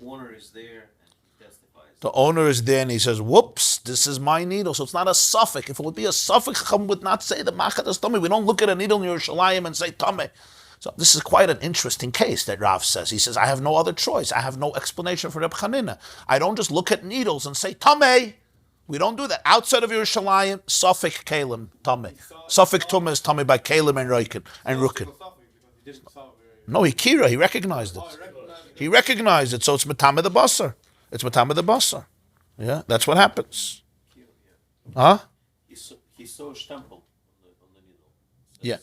The owner is there and he testifies. The owner is there and he says, whoops, this is my needle. So it's not a suffix. If it would be a suffix, Chacham would not say the machat is tamei. We don't look at a needle in Yerushalayim and say tamei. So this is quite an interesting case that Rav says. He says, I have no other choice. I have no explanation for Reb Chanina. I don't just look at needles and say tamei. We don't do that. Outside of Yerushalayim, suffix kalim, tamei. Suffix tumah is tamei by kalim and roikin and rukin. No, he recognized it. He recognized it, so it's matame the basar. It's matame the basar. Yeah, that's what happens. Huh? He saw a stumble on the needle. Yeah.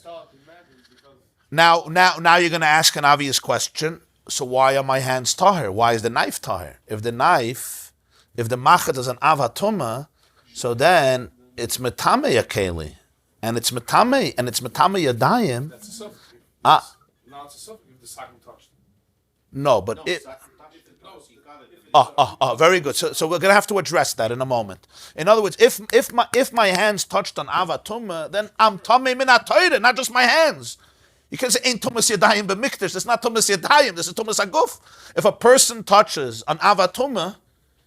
Now you're going to ask an obvious question. So why are my hands tahir? Why is the knife tahir? If the machat is an avatuma, so then it's matame yakeli, and it's matame yadayim. That's a suffix. Now it's a suffix if the second touched. No, but very good. So we're gonna have to address that in a moment. In other words, if my hands touched on avatuma, then I'm tamei min ha'toyre, not just my hands. You can say ain't tumas yadayim b'mikdash. That's not tumas yadayim. This is tumas aguf. If a person touches an avatuma,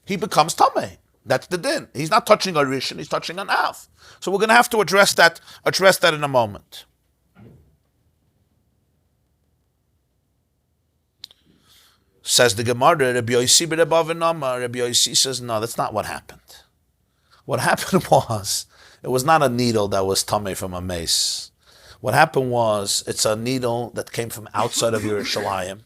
he becomes tamei. That's the din. He's not touching a rishon. He's touching an av. So we're gonna have to address that in a moment. Says the Gemarah, Rabbi Yossi b'Rebav Rabbi Yossi says, no, that's not what happened. What happened was, it was not a needle that was tamei from a mace. What happened was, it's a needle that came from outside of Yerushalayim,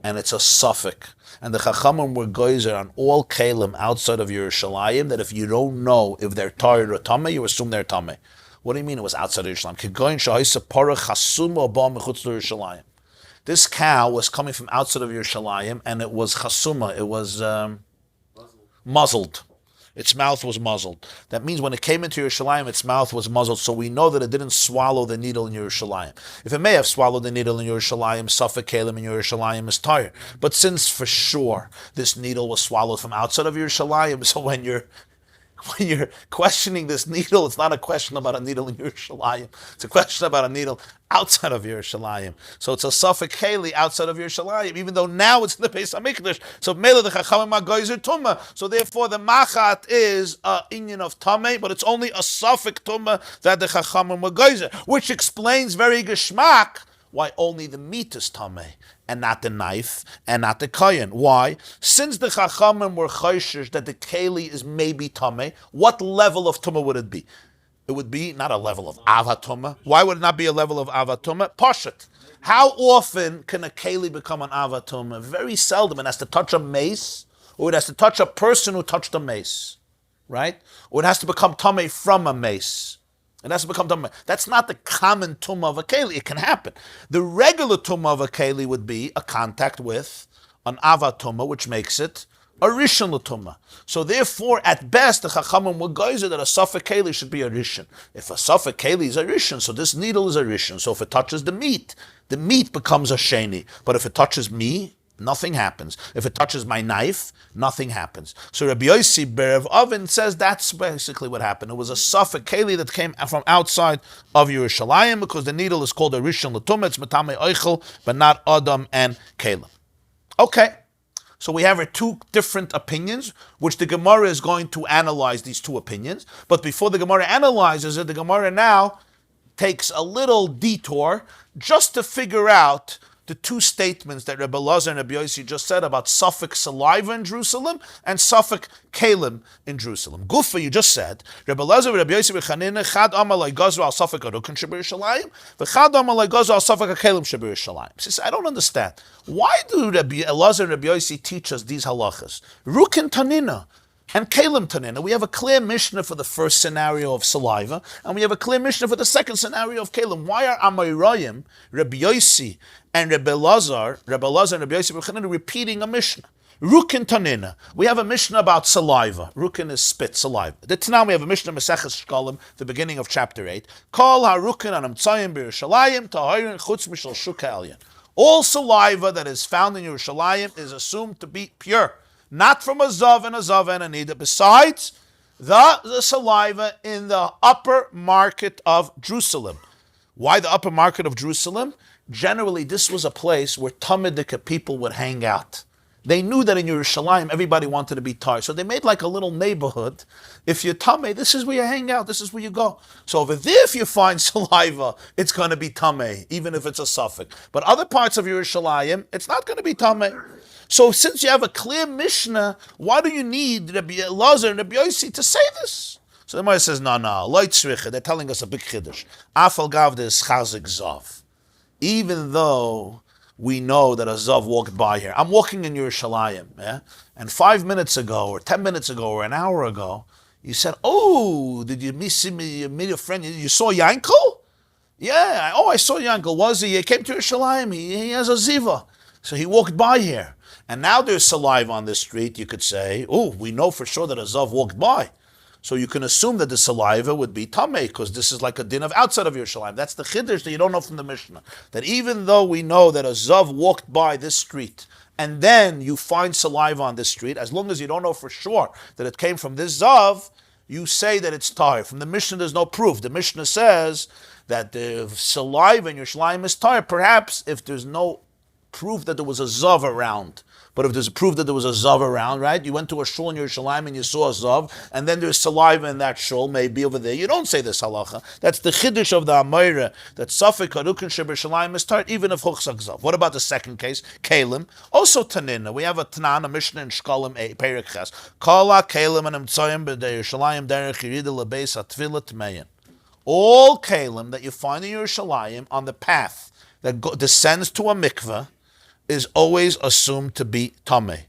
and it's a suffix. And the Chachamim were geyser on all kalim outside of Yerushalayim, that if you don't know if they're tahir or tamei, you assume they're tamei. What do you mean it was outside of Yerushalayim? Kegoyin shahisa parah chasuma ba mechutz Yerushalayim. This cow was coming from outside of Yerushalayim, and it was chasuma. It was muzzled. Its mouth was muzzled. That means when it came into Yerushalayim, its mouth was muzzled. So we know that it didn't swallow the needle in Yerushalayim. If it may have swallowed the needle in Yerushalayim, suffix kalim in Yerushalayim is tired. But since for sure this needle was swallowed from outside of Yerushalayim, so when you're questioning this needle, it's not a question about a needle in Yerushalayim. It's a question about a needle outside of Yerushalayim. So it's a suffix keli outside of Yerushalayim, even though now it's in the Beis HaMikdash. So mele the Chachamim HaGoyzer Tumah. So therefore the machat is a inyan of tamei, but it's only a suffix tumah that the Chachamim HaGoyzer, which explains very geschmack why only the meat is tamei and not the knife and not the kayin. Why? Since the Chachamim were chayshish that the keli is maybe tamei, what level of tumah would it be? It would be not a level of avatuma. Why would it not be a level of avatuma? Pashat. How often can a keli become an avatuma? Very seldom. It has to touch a mace, or it has to touch a person who touched a mace, right? Or it has to become tamei from a mace. It has to become tamei. That's not the common tumah of a keli. It can happen. The regular tumah of a keli would be a contact with an avatuma, which makes it a rishon l'tumah. So therefore, at best, the Chachamim were geyser that a suffix keli should be a rishon. If a suffix keli is a rishon, so this needle is a rishon. So if it touches the meat becomes a sheni. But if it touches me, nothing happens. If it touches my knife, nothing happens. So Rabbi Yossi Berev Oven says that's basically what happened. It was a suffix keli that came from outside of Yerushalayim, because the needle is called a rishon l'tumah. It's matame oichel, but not adam and kelim. Okay. So we have two different opinions, which the Gemarah is going to analyze these two opinions. But before the Gemarah analyzes it, the Gemarah now takes a little detour just to figure out the two statements that Rebbe Elazar and Rabbi Yossi just said about suffix saliva in Jerusalem and suffix kalim in Jerusalem. Gufa, you just said, Rebbe Elazar and Rabbi Yossi v'Chanina chad amalei gazra al suffix arukin shebir Yerushalayim v'chad amalei gazra al suffix kalim shebir Yerushalayim. Says, I don't understand. Why do Rebbe Elazar and Rabbi Yossi teach us these halachas? Rukin tanina. and Kalim Tanina. We have a clear Mishnah for the first scenario of saliva, and we have a clear Mishnah for the second scenario of Kalim. Why are Amoraim, Rabbi Yossi, and Rabbi Lazar and Rabbi Yossi repeating a Mishnah? Rukin Tanina. We have a Mishnah about saliva. Rukin is spit, saliva. The Tanam, we have a Mishnah Maseches Shkalim, the beginning of chapter 8. Kol harukin an amtzayim b'Yerushalayim tahirin chutz mishal shuka elyon. All saliva that is found in Yerushalayim is assumed to be pure, not from a zav and a nida. Besides the saliva in the upper market of Jerusalem. Why the upper market of Jerusalem? Generally, this was a place where Talmudic people would hang out. They knew that in Yerushalayim, everybody wanted to be tar. So they made like a little neighborhood. If you're tameh, this is where you hang out. This is where you go. So over there, if you find saliva, it's going to be tameh, even if it's a suffix. But other parts of Yerushalayim, it's not going to be tameh. So since you have a clear Mishnah, why do you need Rabbi Lazar and Rabbi Yossi to say this? So the Gemara says, no, they're telling us a big chiddush. Afal gav des chazik zav. Even though we know that a Zav walked by here. I'm walking in Yerushalayim, yeah? And 5 minutes ago, or 10 minutes ago, or an hour ago, you said, oh, did you meet your friend? You saw Yankel? Yeah, I saw Yankel. Was he? He came to Yerushalayim. He has a Ziva. So he walked by here. And now there's saliva on this street. You could say, oh, we know for sure that a Zav walked by. So you can assume that the saliva would be tamei, because this is like a din of outside of Yerushalayim. That's the chiddush that you don't know from the Mishnah. That even though we know that a zav walked by this street, and then you find saliva on this street, as long as you don't know for sure that it came from this zav, you say that it's tar. From the Mishnah, there's no proof. The Mishnah says that the saliva in Yerushalayim is tar. Perhaps if there's no proof that there was a zav around. But if there's proof that there was a zav around, right? You went to a shul in Yerushalayim and you saw a zav, and then there's saliva in that shul, maybe over there. You don't say this halacha. That's the chiddush of the Amoira, that Safek Harukin Sheb'Yerushalayim is tart, even if Huchsak zav. What about the second case? Kalim. Also Tanina. We have a Tanan, a Mishnah in Shkalim, Perek Ches. Kala Kalim and Imtzayim B'Yerushalayim Derech Yerida Lebeis Atfilah Tmeyin. All Kalim that you find in Yerushalayim on the path that descends to a mikveh is always assumed to be tameh.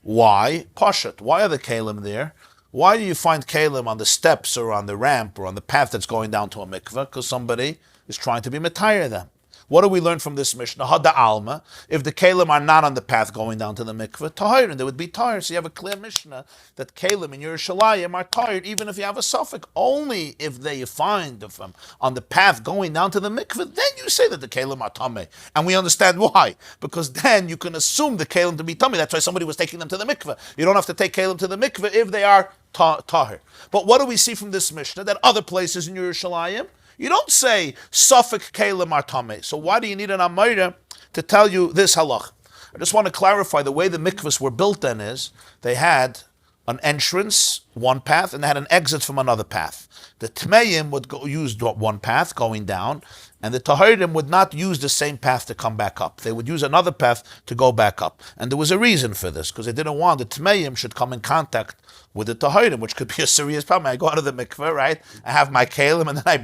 Why? Pashat. Why are the kalim there? Why do you find kalim on the steps or on the ramp or on the path that's going down to a mikveh? Because somebody is trying to be metayr them. What do we learn from this Mishnah? Hada alma. If the kalim are not on the path going down to the mikveh, tahirin, they would be tired. So you have a clear Mishnah that kalim in Yerushalayim are tired, even if you have a suffix. Only if they find them on the path going down to the mikveh, then you say that the kalim are tameh. And we understand why. Because then you can assume the kalim to be tameh. That's why somebody was taking them to the mikveh. You don't have to take kalim to the mikveh if they are tahir. But what do we see from this Mishnah? That other places in Yerushalayim, you don't say suffix kalim are tameh. So why do you need an amayra to tell you this halach? I just want to clarify the way the mikvahs were built then is they had an entrance, one path, and they had an exit from another path. The tmeim would use one path going down, and the tahirim would not use the same path to come back up. They would use another path to go back up. And there was a reason for this, because they didn't want the tmeim should come in contact with the tahirim, which could be a serious problem. I go out of the mikveh, right? I have my kalim, and then I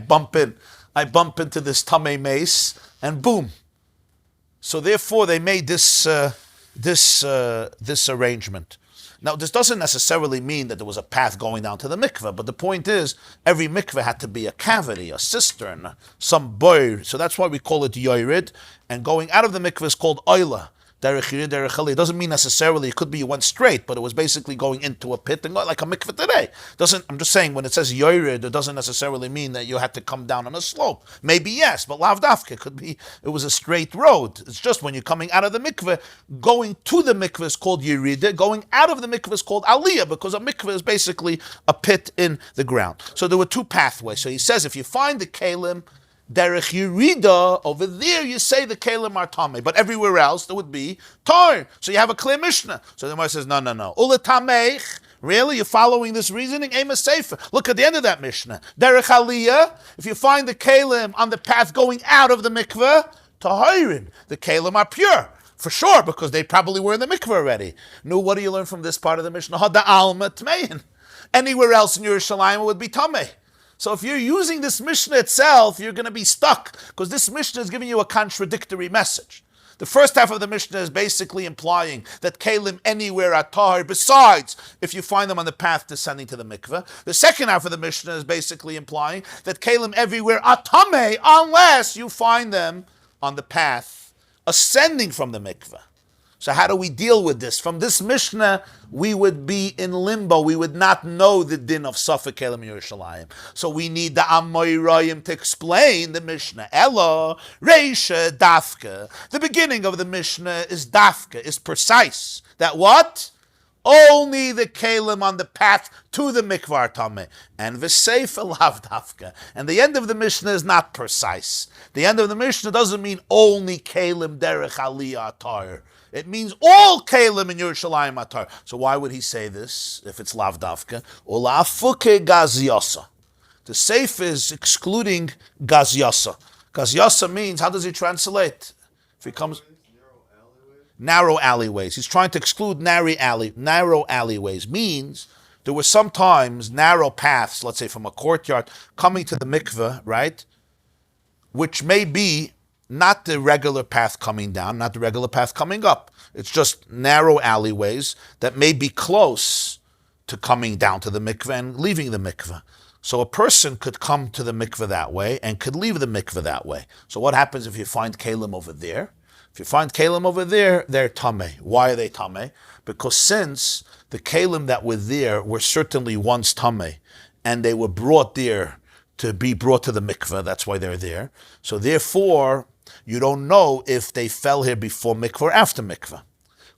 bump into this tamei mace, and boom. So therefore, they made this arrangement. Now, this doesn't necessarily mean that there was a path going down to the mikveh, but the point is, every mikveh had to be a cavity, a cistern, some boir. So that's why we call it yorid. And going out of the mikveh is called oila. It doesn't mean necessarily, it could be you went straight, but it was basically going into a pit and like a mikveh today. I'm just saying, when it says yorid, it doesn't necessarily mean that you had to come down on a slope. Maybe yes, but lav dafke could be, it was a straight road. It's just when you're coming out of the mikveh, going to the mikveh is called yerida, going out of the mikveh is called aliyah, because a mikveh is basically a pit in the ground. So there were two pathways. So he says, if you find the kalim, derech yerida, over there you say the kalim are tameh, but everywhere else there would be tar. So you have a clear Mishnah. So the Gemara says, no. Ula tamech. Really? You're following this reasoning? Ema sefer. Look at the end of that Mishnah. Derech aliyah. If you find the kalim on the path going out of the mikveh, tahirin. The kalim are pure. For sure, because they probably were in the mikveh already. No, what do you learn from this part of the Mishnah? Hada alma tmein. Anywhere else in Yerushalayim would be tameh. So if you're using this Mishnah itself, you're going to be stuck, because this Mishnah is giving you a contradictory message. The first half of the Mishnah is basically implying that kelim anywhere are tahor, besides if you find them on the path descending to the mikveh. The second half of the Mishnah is basically implying that kelim everywhere are tameh, unless you find them on the path ascending from the mikveh. So how do we deal with this? From this Mishnah, we would be in limbo. We would not know the din of Safek Kelim Yerushalayim. So we need the Amoirayim to explain the Mishnah. Elo, Reisha, Dafka. The beginning of the Mishnah is Dafka, is precise. That what? Only the Kelim on the path to the Mikvar Tameh. And V'seifa lav Dafka. And the end of the Mishnah is not precise. The end of the Mishnah doesn't mean only Kelim Derech Aliyah Atar. It means all kelim in Yerushalayim atar. So why would he say this if it's lav dafka? Olafuke gazyasa. The safe is excluding gazyasa. Gazyasa means, how does he translate? If he comes narrow alleyways. He's trying to exclude narrow alleyways. Means there were sometimes narrow paths, let's say from a courtyard coming to the mikveh, right? Which may be not the regular path coming down, not the regular path coming up. It's just narrow alleyways that may be close to coming down to the mikveh and leaving the mikveh. So a person could come to the mikveh that way and could leave the mikveh that way. So what happens if you find kelim over there? If you find kelim over there, they're tameh. Why are they tameh? Because since the kelim that were there were certainly once tameh, and they were brought there to be brought to the mikveh, that's why they're there. So therefore, you don't know if they fell here before mikveh or after mikveh.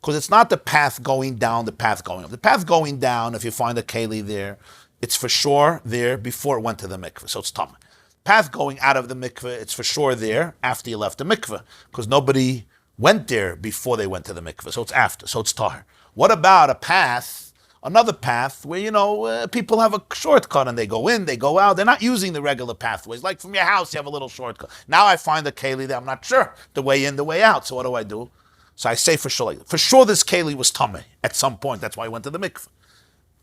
Because it's not the path going down, the path going up. The path going down, if you find a keli there, it's for sure there before it went to the mikveh, so it's tameh. Path going out of the mikveh, it's for sure there after you left the mikveh, because nobody went there before they went to the mikveh, so it's after, so it's tahor. What about a path, another path where, people have a shortcut and they go in, they go out. They're not using the regular pathways. Like from your house, you have a little shortcut. Now I find a keli that I'm not sure the way in, the way out. So what do? So I say for sure this keli was tameh at some point. That's why I went to the mikveh.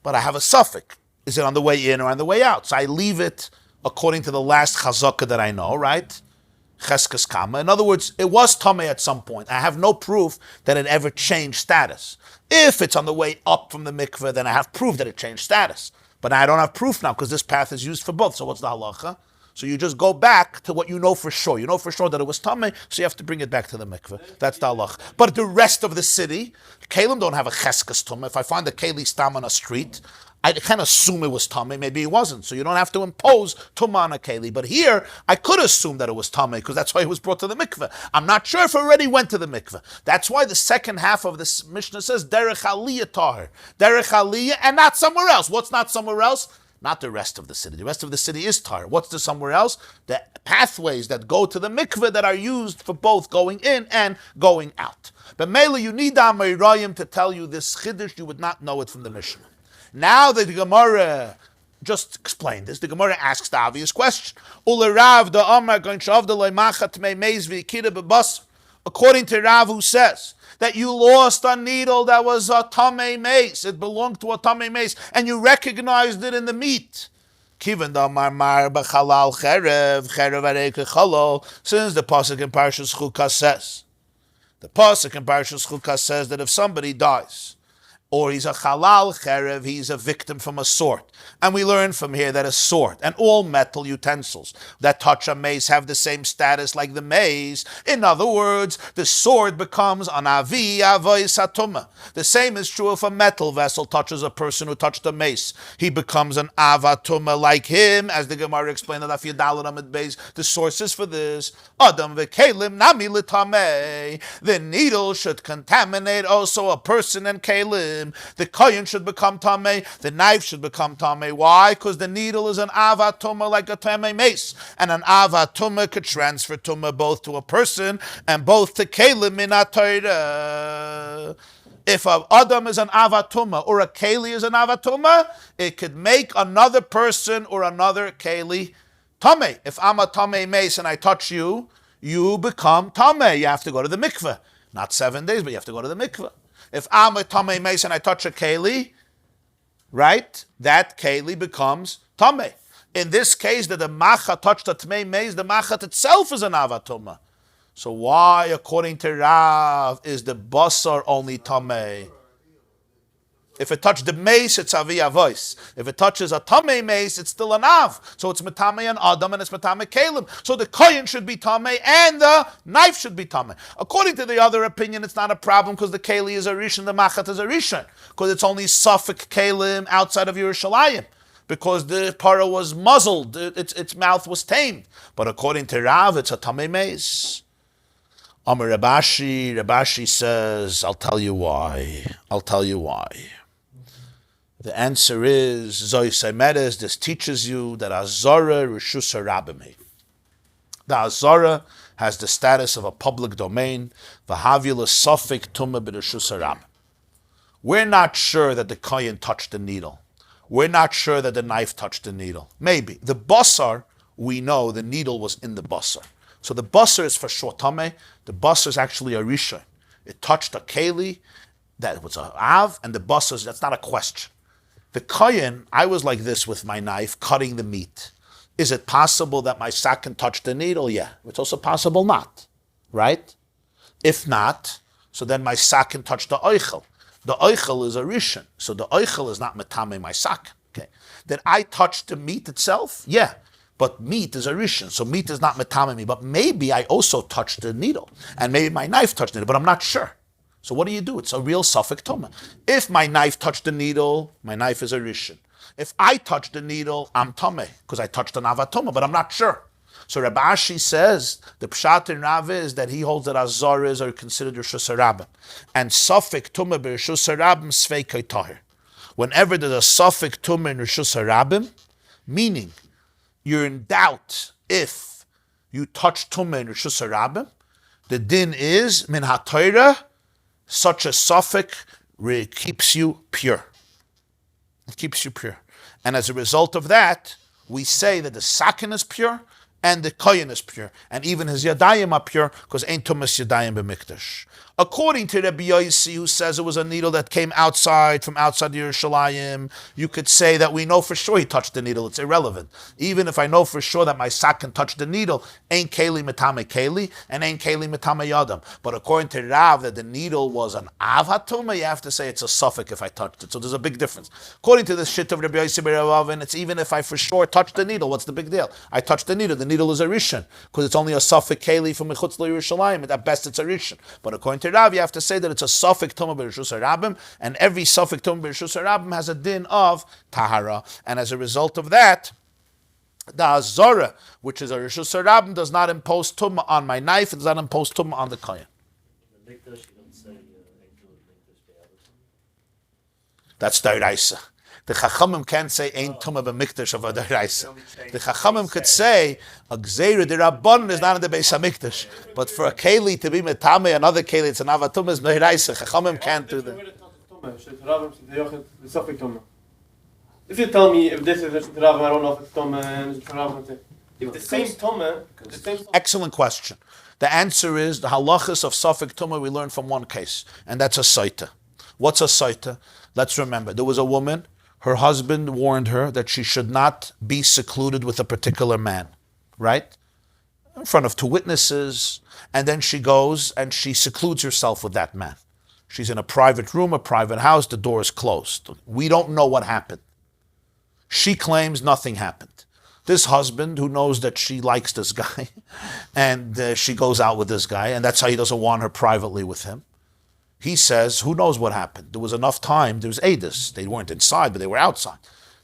But I have a suffix. Is it on the way in or on the way out? So I leave it according to the last chazakah that I know, right? Cheskes kama. In other words, it was tameh at some point. I have no proof that it ever changed status. If it's on the way up from the mikveh, then I have proof that it changed status. But I don't have proof now because this path is used for both. So what's the halacha? So you just go back to what you know for sure. You know for sure that it was tameh, so you have to bring it back to the mikveh. That's the halacha. But the rest of the city, kelim don't have a cheskes tumah. If I find a keli stam on a street, I can assume it was tameh, maybe it wasn't. So you don't have to impose tumah on a keli. But here, I could assume that it was tameh because that's why it was brought to the mikveh. I'm not sure if it already went to the mikveh. That's why the second half of this Mishnah says derech aliyah tahor. Derech aliyah and not somewhere else. What's not somewhere else? Not the rest of the city. The rest of the city is tahor. What's the somewhere else? The pathways that go to the mikveh that are used for both going in and going out. But Mela, you need the Amoirayim to tell you this chiddush. You would not know it from the Mishnah. Now that the Gemarah just explained this, the Gemarah asks the obvious question. According to Rav, who says that you lost a needle that was a tamei mace, it belonged to a tamei mace, and you recognized it in the meat. Since the pasuk in Parshas says, that if somebody dies, or he's a halal cherev, he's a victim from a sword. And we learn from here that a sword and all metal utensils that touch a mace have the same status like the mace. In other words, the sword becomes an avi avoy satuma. The same is true if a metal vessel touches a person who touched a mace. He becomes an avatuma like him, as the Gemarah explained in Daf Yudalad Amud Beis. The sources for this, Adam v'kelim nami l'tamei. The needle should contaminate also a person and kelim. The kohen should become tamei. The knife should become tamei. Why? Because the needle is an avatuma like a tamei mace, and an avatuma could transfer tuma both to a person and both to kelim in a Torah. If an adam is an avatuma or a keli is an avatuma, it could make another person or another keli tamei. If I'm a tamei mace and I touch you, you become tamei. You have to go to the mikveh. Not 7 days, but you have to go to the mikveh. If I'm a tamei mace and I touch a keli, right, that keli becomes tamei. In this case, that the macha touched a tamei mace, the machat itself is an avatuma. So why, according to Rav, is the basar only tamei? If it touched the mace, it's avi avois. If it touches a tamei mace, it's still an av. So it's metame and adam and it's metame kalim. So the kohen should be tamei and the knife should be tamei. According to the other opinion, it's not a problem because the keli is a rishon, the machat is a rishon, because it's only suffik kalim outside of Yerushalayim, because the para was muzzled, its mouth was tamed. But according to Rav, it's a tamei mace. Amar Rabashi says, I'll tell you why. The answer is, Zoy Seimeres, this teaches you that Azara Rishus Harabim. The Azara has the status of a public domain. V'havila Sofik Tumah B'Rishus Harabim. We're not sure that the kohen touched the needle. We're not sure that the knife touched the needle. Maybe. The basar, we know the needle was in the basar. So the basar is for sure tameh. The basar is actually a rishon. It touched a keli, that was a av, and the basar, that's not a question. The kohen, I was like this with my knife, cutting the meat. Is it possible that my sack can touch the needle? Yeah. It's also possible not, right? If not, so then my sack can touch the oichel. The oichel is a rishon, so the oichel is not metame my sack. Okay. Did I touch the meat itself? Yeah. But meat is a rishon, so meat is not metame me. But maybe I also touched the needle, and maybe my knife touched the needle, but I'm not sure. So what do? It's a real suffix tumah. If my knife touched the needle, my knife is a rishon. If I touch the needle, I'm tameh, because I touched an avatoma, but I'm not sure. So Rabbi Ashi says, the pshat in Rav is that he holds that azaras are considered rishus harabim. And suffix tumah b'rishus harabim sveikei tahir. Whenever there's a suffix tumah in rishus harabim, meaning you're in doubt if you touch tumah in rishus harabim, the din is, min ha-Torah, such a suffix keeps you pure. It keeps you pure. And as a result of that, we say that the sakin is pure and the kohen is pure. And even his yadayim are pure because ain't tumas yadayim b'mikdash. According to Rabbi Yossi, who says it was a needle that came from outside Yerushalayim, you could say that we know for sure he touched the needle. It's irrelevant. Even if I know for sure that my sack can touch the needle, ain't keli metame keli and ain't keli metame yadam. But according to Rav, that the needle was an avatuma, you have to say it's a suffix if I touched it. So there's a big difference. According to the shit of Rabbi Yossi B'Ravavin, it's even if I for sure touched the needle, what's the big deal? I touched the needle is a rishon because it's only a suffix keli from Mechutz Yerushalayim. At best, it's a rishon. But according to Rav, you have to say that it's a suffix tumah b'rishus harabim, and every suffix tumah b'rishus harabim has a din of tahara. And as a result of that, the azara, which is a rishus harabim, does not impose tumah on my knife. It does not impose tumah on the kohen. That's the Raisa. The Chachamim can't say ain't tumah b'mikdash of a deraisa. The Chachamim could say a gzeira the Rabban is not in the Beis Hamikdash, but for a keli to be metame another keli, it's an avatum is deraisa. Chachamim can't do that. If you tell me if this is Rav, I don't know if it's tumah. If the same tumah, Excellent question. The answer is the halachas of suffix tumah we learned from one case, and that's a saita. What's a saita? Let's remember there was a woman. Her husband warned her that she should not be secluded with a particular man, right? In front of two witnesses, and then she goes and she secludes herself with that man. She's in a private room, a private house, the door is closed. We don't know what happened. She claims nothing happened. This husband, who knows that she likes this guy, and she goes out with this guy, and that's how he doesn't want her privately with him. He says, who knows what happened? There was enough time, there was Adis. They weren't inside, but they were outside.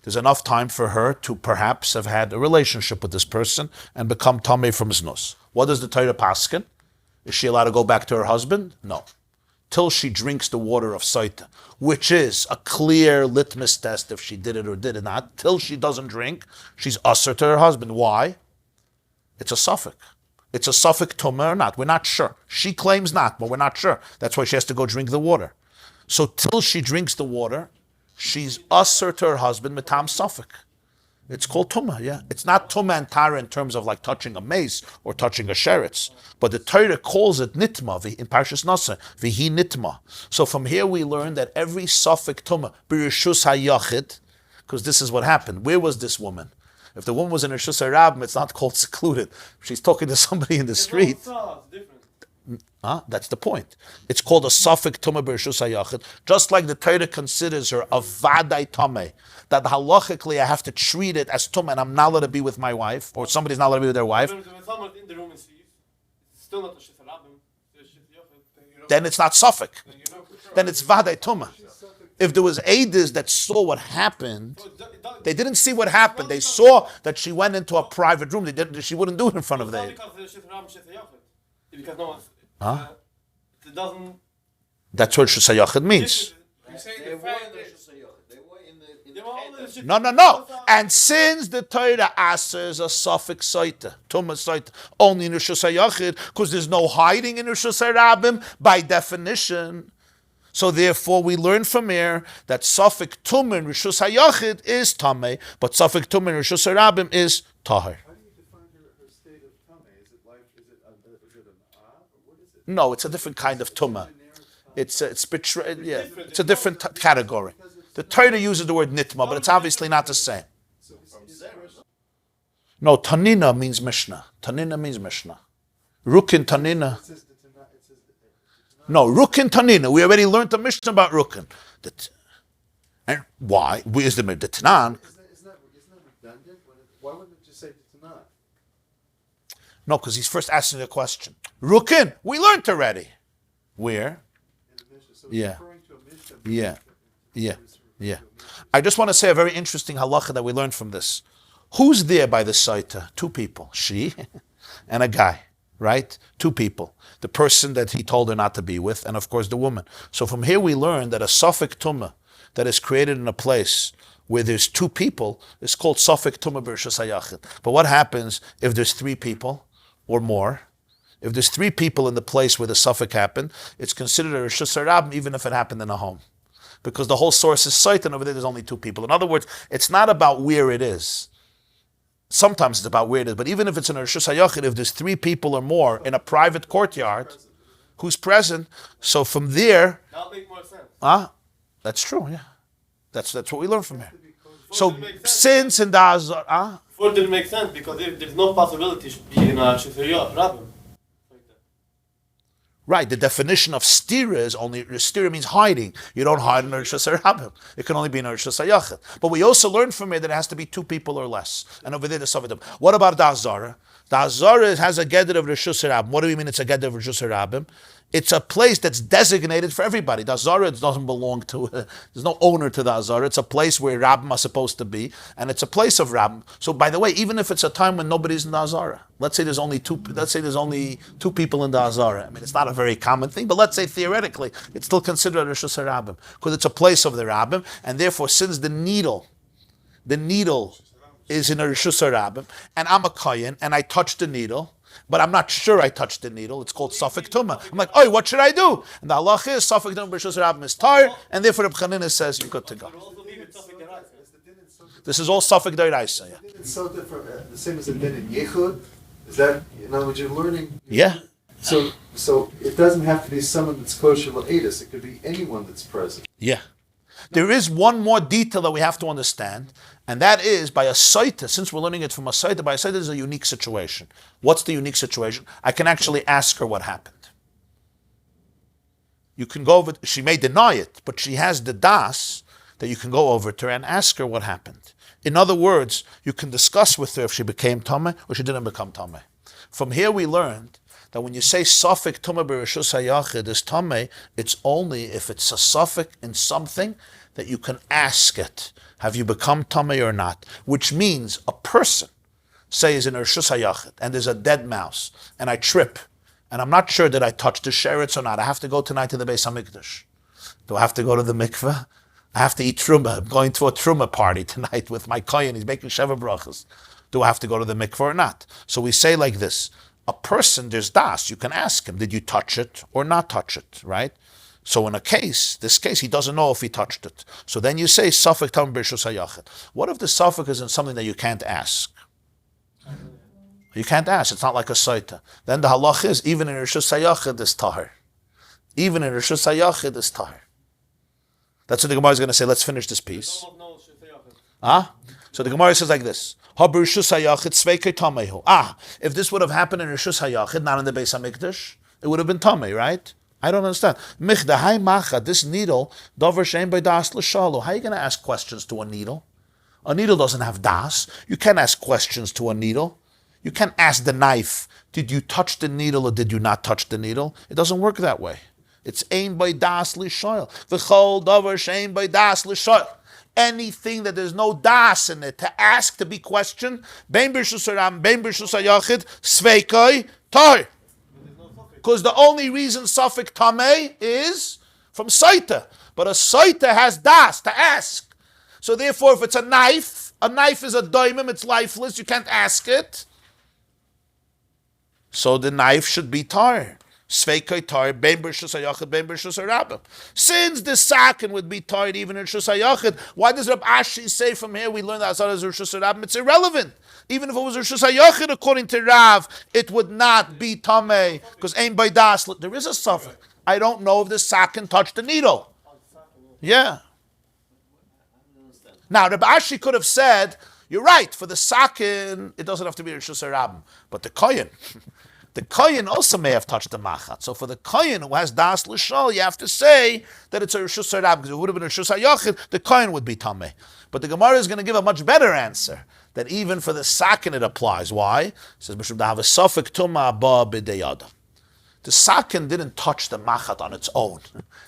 There's enough time for her to perhaps have had a relationship with this person and become tamei from znus. What does the Torah paskin? Is she allowed to go back to her husband? No. Till she drinks the water of Saita, which is a clear litmus test if she did it or did not. Till she doesn't drink, she's usher to her husband. Why? It's a suffix. It's a suffix tumah or not. We're not sure. She claims not, but we're not sure. That's why she has to go drink the water. So till she drinks the water, she's usher to her husband mitam suffix. It's called tumah, yeah. It's not tumah and tara in terms of like touching a mace or touching a sheretz, but the Torah calls it nitma in Parshas Nasa, vihi nitma. So from here we learn that every suffix tumah b'rishus hayachid, because this is what happened. Where was this woman? If the woman was in a Rishus Harabim, it's not called secluded. She's talking to somebody in the street. That's the point. It's called a Safek Tumah B'Rishus HaYachid, just like the Torah considers her a Vadai Tameh, that halachically I have to treat it as Tumah, and I'm not allowed to be with my wife, or somebody's not allowed to be with their wife. When someone's in the room and sees, it's still not a Shit Rabim, it's Shit Yochid. Then it's not Safek. Then it's Vadai Tumah. If there was Eidos that saw what happened, they didn't see what happened. They saw that she went into a private room. She wouldn't do it in front of the Eid. Because no one's, it doesn't. That's what Rishus HaYachid means. They were in the No. And since the Torah asks a suffix saita, tumah saita, only in Rishus HaYachid, because there's no hiding in Rishus HaRabim by definition. So therefore, we learn from here that suffix tumah in Rishus HaYachid is tameh, but suffix tumah in Rishus HaRabim is tahir. How do you define her state of tameh? Is it an or what is it? No, it's a different kind of tumah. It's a different category. The Torah uses the word nitma, but it's obviously not the same. No, Chanina means Mishnah. Chanina means Mishnah. Rukin Chanina. No, Rukin Chanina. We already learned the Mishnah about Rukin. And why? Is the Tanan? Isn't that redundant? Why wouldn't it just say Tanan? No, because he's first asking a question. Rukin, we learned already. Where? Yeah. I just want to say a very interesting halacha that we learned from this. Who's there by the saita? Two people. She and a guy, right? Two people. The person that he told her not to be with, and of course the woman. So from here we learn that a safek tumah that is created in a place where there's two people is called safek tumah b'rishus hayachid. But what happens if there's three people or more? If there's three people in the place where the suffix happened, it's considered a rishus harabim even if it happened in a home. Because the whole source is sight, and over there's only two people. In other words, it's not about where it is. Sometimes it's about where it is, but even if it's in a rishus hayachid, if there's three people or more in a private courtyard, who's present, so from there... That'll make more sense. That's true, yeah. That's what we learn from here. So, since in the Azar... Before it didn't make sense, because if there's no possibility it should be in a Shifriyah, Rabbi. Right, the definition of stira is only, stira means hiding. You don't hide in Rishus HaRabim. It can only be in Rishus HaYachid. But we also learn from here that it has to be two people or less. And over there, the Savadim. What about the Azara? The Azara has a gedder of Rishus HaRabim. What do we mean it's a gedder of Rishus HaRabim? It's a place that's designated for everybody. The Azara doesn't belong to, there's no owner to the Azara. It's a place where Rabbim are supposed to be, and it's a place of Rabbim. So by the way, even if it's a time when nobody's in the Azara, let's say there's only two people in the Azara. I mean, it's not a very common thing, but let's say theoretically, it's still considered a Rishus HaRabim, because it's a place of the Rabbim, and therefore, since the needle is in a Rishus HaRabim, and I'm a Kohen, and I touch the needle, but I'm not sure I touched the needle. It's called Safek Tumah. I'm like, what should I do? And the halach is Safek Tumah b'Rishus HaRabim is tar, and therefore the Chanina says you're good to go. This is all Safek D'Oraisa. Yeah. It's so different, the same as a din in Yechud. Is that, in other words, you're learning? Yeah. So it doesn't have to be someone that's kosher l'edus. It could be anyone that's present. Yeah. There is one more detail that we have to understand, and that is by a saita. Since we're learning it from a saita, by a saita is a unique situation. What's the unique situation? I can actually ask her what happened. You can go over. She may deny it, but she has the das that you can go over to her and ask her what happened. In other words, you can discuss with her if she became tameh or she didn't become tameh. From here, we learned that when you say suffix tumah b'rishus hayachid is tameh, it's only if it's a suffix in something that you can ask it. Have you become tameh or not? Which means a person, say, is in a rishus hayachid and there's a dead mouse and I trip and I'm not sure that I touched the sheretz or not. I have to go tonight to the Beis Hamikdash. Do I have to go to the mikveh? I have to eat truma. I'm going to a truma party tonight with my kohen. He's making sheva brachas. Do I have to go to the mikveh or not? So we say like this. A person, there's das. You can ask him, did you touch it or not touch it, right? So in this case, he doesn't know if he touched it. So then you say, Safek Tam B'Rishus HaYachid. What if the Safek is in something that you can't ask? You can't ask. It's not like a saita. Then the halach is, even in Rishus HaYachid is tahir. Even in Rishus HaYachid is tahir. That's what the Gemarah is going to say. Let's finish this piece. So the Gemarah says like this. If this would have happened in Rishus HaYachid, not in the Beis HaMikdash, it would have been tummy, right? I don't understand. Mikdahai macha, this needle, dover shein by das l'shalu. How are you going to ask questions to a needle? A needle doesn't have das. You can't ask questions to a needle. You can't ask the knife, did you touch the needle or did you not touch the needle? It doesn't work that way. It's ein by das l'shalu. V'chol dover shein by das l'shalu. Anything that there's no das in it, to ask, to be questioned, bein b'rshus haram, bein b'rshus hayachid, sveikoi, tar. Because the only reason suffix tameh is from saita. But a saita has das, to ask. So therefore, if it's a knife is a daimim, it's lifeless, you can't ask it. So the knife should be tar. Sveikai tar, bein b'rshus hayachid, bein b'rshus harabim. Since the sakin would be tar even in rshus hayachid, why does Rabbi Ashi say from here we learn that Masada is rshus harabim? It's irrelevant. Even if it was rshus hayachid, according to Rav, it would not be tameh because ein by das. There is a suffix. I don't know if the sakin touched the needle. Yeah. Now Rabbi Ashi could have said, "You're right. For the sakin, it doesn't have to be rshus harabim, but the kohen." The kohen also may have touched the machat. So for the kohen who has das l'shol, you have to say that it's a reshus harab, because if it would have been a reshus hayachid, the kohen would be tameh. But the Gemarah is going to give a much better answer, that even for the sakin it applies. Why? It says, "Mishum dahav safek tuma ba b'dei. The sakin didn't touch the machat on its own.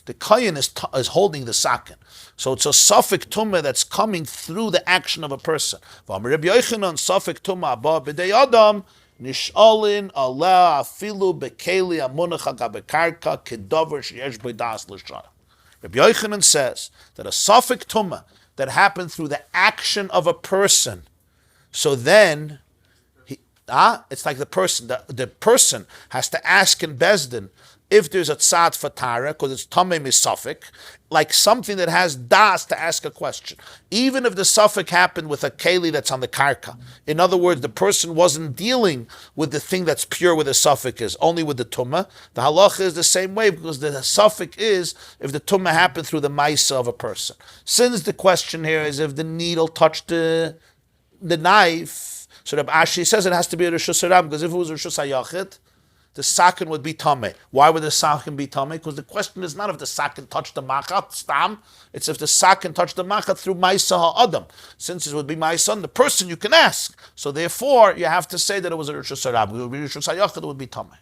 The kohen is holding the sakin. So it's a safek tumah that's coming through the action of a person. Rabbi Yochanan safek tuma ba b'dei adam, Nishalin Allah afilu bekeli amunach agabekarka kedover sheyesh b'das l'shara. Rabbi Yochanan says that a suffix tumah that happened through the action of a person, so then it's like the person has to ask in Bezdin if there's a tzad fatara, because it's tameh misafik, like something that has das to ask a question. Even if the suffix happened with a keli that's on the karka. In other words, the person wasn't dealing with the thing that's pure where the suffix is, only with the tumah. The halacha is the same way, because the suffix is if the tumah happened through the maisa of a person. Since the question here is if the needle touched the knife, so Rabbi Ashi says it has to be a reshus haram, because if it was a reshus hayachid, the sakin would be tameh. Why would the sakin be tameh? Because the question is not if the sakin touched the machat stam, it's if the sakin touched the machat through ma'isa ha'adam. Since it would be my son, the person you can ask. So therefore, you have to say that it was a reshus harab. It would be reshus hayachid, it would be tameh.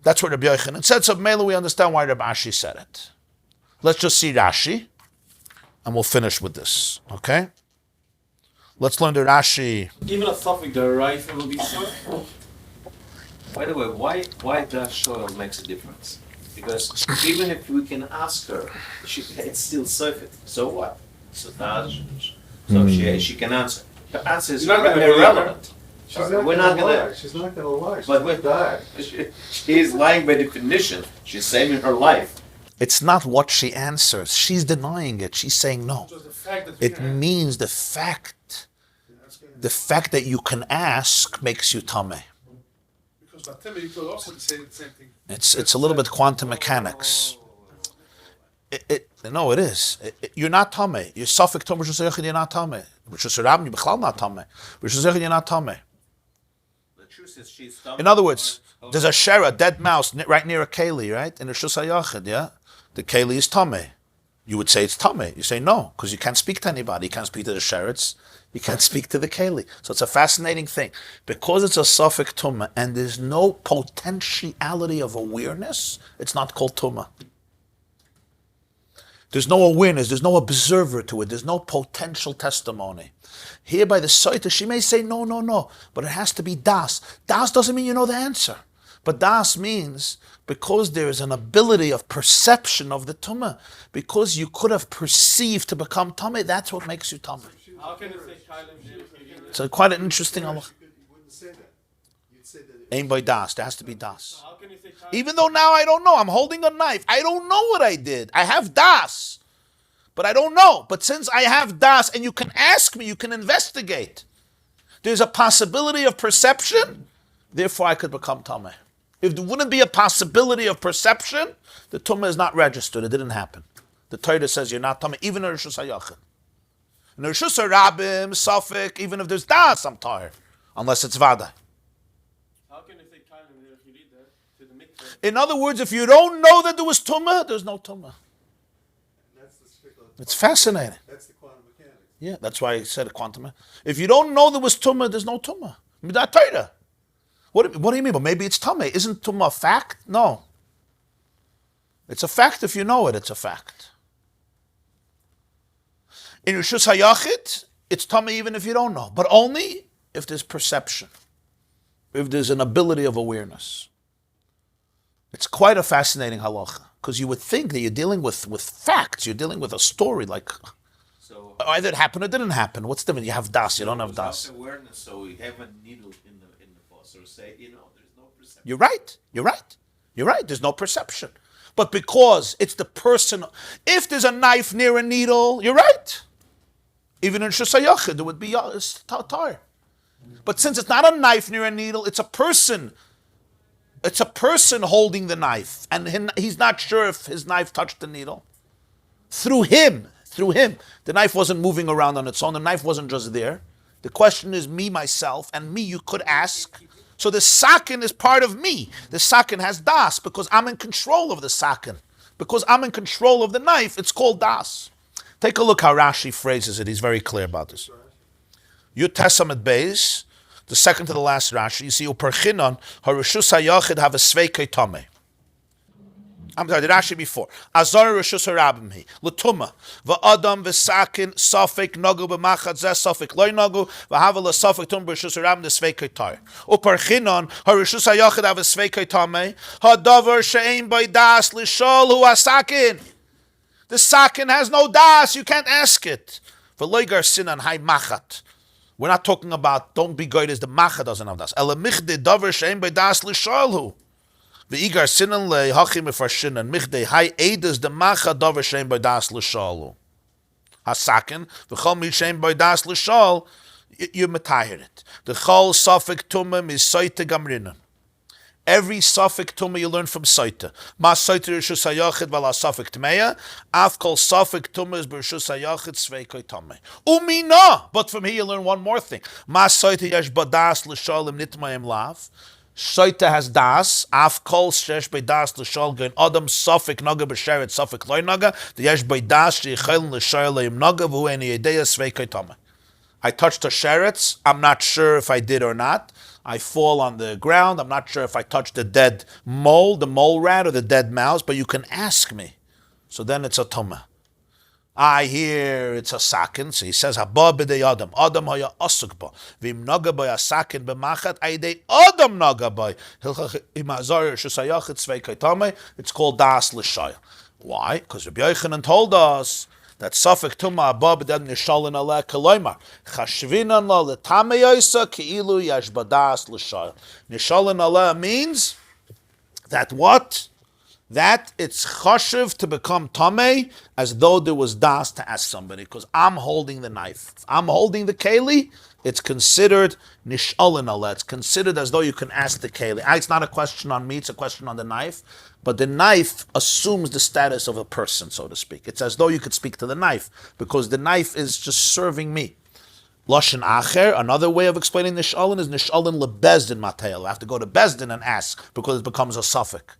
That's what Rabbi Yochanan said. So Mela, we understand why Rabbi Ashi said it. Let's just see Rashi, and we'll finish with this. Okay? Let's learn the Rashi. Even a suffix, the rifle will be short. By the way, why that soil makes a difference? Because even if we can ask her, it's still surfeit. So what? So she can answer. The answer is irrelevant. We're not gonna. She's not gonna lie. She's But gonna die. she's lying by definition. She's saving her life. It's not what she answers. She's denying it. She's saying no. Just the fact that It means the fact that you can ask makes you tameh. because by Timmy you could also say the same thing. It's a little bit quantum mechanics. No, it is. You're not tameh. You're suffix tumah reshus hayachid. You're not tameh. Reshus harabim, you're b'chlal not tameh. Reshus hayachid, you're not tameh. The truth is she's. In other words, there's a shera, a dead mouse, right near a keli, right? In reshus hayachid, yeah, the keli is tameh. You would say it's tameh. You say no, because you can't speak to anybody. You can't speak to the sherets. You can't speak to the keli. So it's a fascinating thing. Because it's a suffix tumah and there's no potentiality of awareness, it's not called tumah. There's no awareness, there's no observer to it, there's no potential testimony. Here by the Saita, she may say no, but it has to be das. Das doesn't mean you know the answer. But das means because there is an ability of perception of the tumah, because you could have perceived to become tumah, that's what makes you tumah. How can you say Chaim? So quite an interesting halach. You wouldn't say that. You'd say that. Aim by das. There has to be das. How can you say Chaim? Even though now I don't know. I'm holding a knife. I don't know what I did. I have das. But I don't know. But since I have das and you can ask me, you can investigate. There's a possibility of perception. Therefore I could become tameh. If there wouldn't be a possibility of perception, the tumah is not registered. It didn't happen. The Torah says you're not tameh, even in reshus hayachid. In reshus harabim, safek, even if there's das, I'm tired, unless it's vada. How can you say Chaim if you read that? In other words, if you don't know that there was tumah, there's no tumah. That's the strict- It's fascinating. That's the quantum mechanics. Yeah, that's why I said a quantum. If you don't know there was tumah, there's no tumah. Midat Torah. What do you mean? But maybe it's tumah. Isn't tumah a fact? No. It's a fact if you know it. It's a fact. In Rishus HaYachid, it's tumah even if you don't know, but only if there's perception, if there's an ability of awareness. It's quite a fascinating halacha, because you would think that you're dealing with facts, you're dealing with a story, like So either it happened or didn't happen. What's the difference? You have das, you don't have without das. awareness, so we have a needle in the pulse, or say, there's no perception. You're right. There's no perception. But because it's the person, if there's a knife near a needle, you're right. Even in Rishus HaYachid, it would be tar. But since it's not a knife near a needle, it's a person. It's a person holding the knife, and he's not sure if his knife touched the needle. Through him, the knife wasn't moving around on its own. The knife wasn't just there. The question is me, myself, and me. You could ask. So the sakin is part of me. The sakin has das because I'm in control of the sakin. Because I'm in control of the knife, it's called das. Take a look how Rashi phrases it. He's very clear about this. Yud Tesamet Beis, the second to the last Rashi, you see, Uperchinon, Harishus HaYachid have a sveikei tameh. I'm sorry, the Rashi before. Azar Rishus HaRabim hi, L'tumah, V'adam v'sakin, Safek, Nagu b'machat zeh, Safek loy Nagu, V'havel Safek tum b'Rishus HaRabim, the sveikei tar. Uperchinon, Harishus HaYachid have a sveikei tameh, Hadavar she'ein by das l'shol hu asakin. The sakin has no das, you can't ask it. V'loigar sinan hay machat. We're not talking about don't be good as the macha doesn't have das. Ela michde davar she'ein by das l'shalhu. V'igar sinan le hachim efarshinan michde hay edes the macha davar she'ein by das l'shalhu. Hasakin v'chol mi she'ein by das l'shal you metahir it. The chol safek tumim is soite gamrinan. Every suffix tumah you learn from Saita. Ma Saita Rishus HaYachid vala suffix tmeya. Af kol suffix tumah is b'Rishus HaYachid sveikoi tameh. Umina. But from here you learn one more thing. Ma Saita yesh badas l'shalim nitmayim lav. Saita has das. Af kol shesh b'das l'shal gain adam suffix naga b'sheret suffix loy naga. The yesh b'das sheyichayim l'shalim naga v'hu eni yedeya sveikoi tameh. I touched the sherets. I'm not sure if I did or not. I fall on the ground. I'm not sure if I touched the dead mole, the mole rat, or the dead mouse, but you can ask me. So then it's a tumah. I hear it's a sakin. So he says, Haba b'dei adam. Adam haya asuk ba. V'im naga b'y a sakin b'machat, aydei adam naga b'y. Hilchach imazar shusayachit sveikay tameh. It's called das l'shayel. Why? Because Rabbi Yochanan told us that Safek Tumah Abba B'dem Nishalin Aleh Kaloymar Chashvinan La L'Tamei Yosa Ki'ilu Yesh Badas L'Shayel. Nishalin Aleh means that what? That it's chashiv to become tamei as though there was das to ask somebody, because I'm holding the knife. If I'm holding the keli, it's considered nishalin aleh. It's considered as though you can ask the keli. It's not a question on me, it's a question on the knife. But the knife assumes the status of a person, so to speak. It's as though you could speak to the knife, because the knife is just serving me. Lashon acher, another way of explaining nishalin is nishalin lebezdin matayel. I have to go to bezdin and ask, because it becomes a suffix.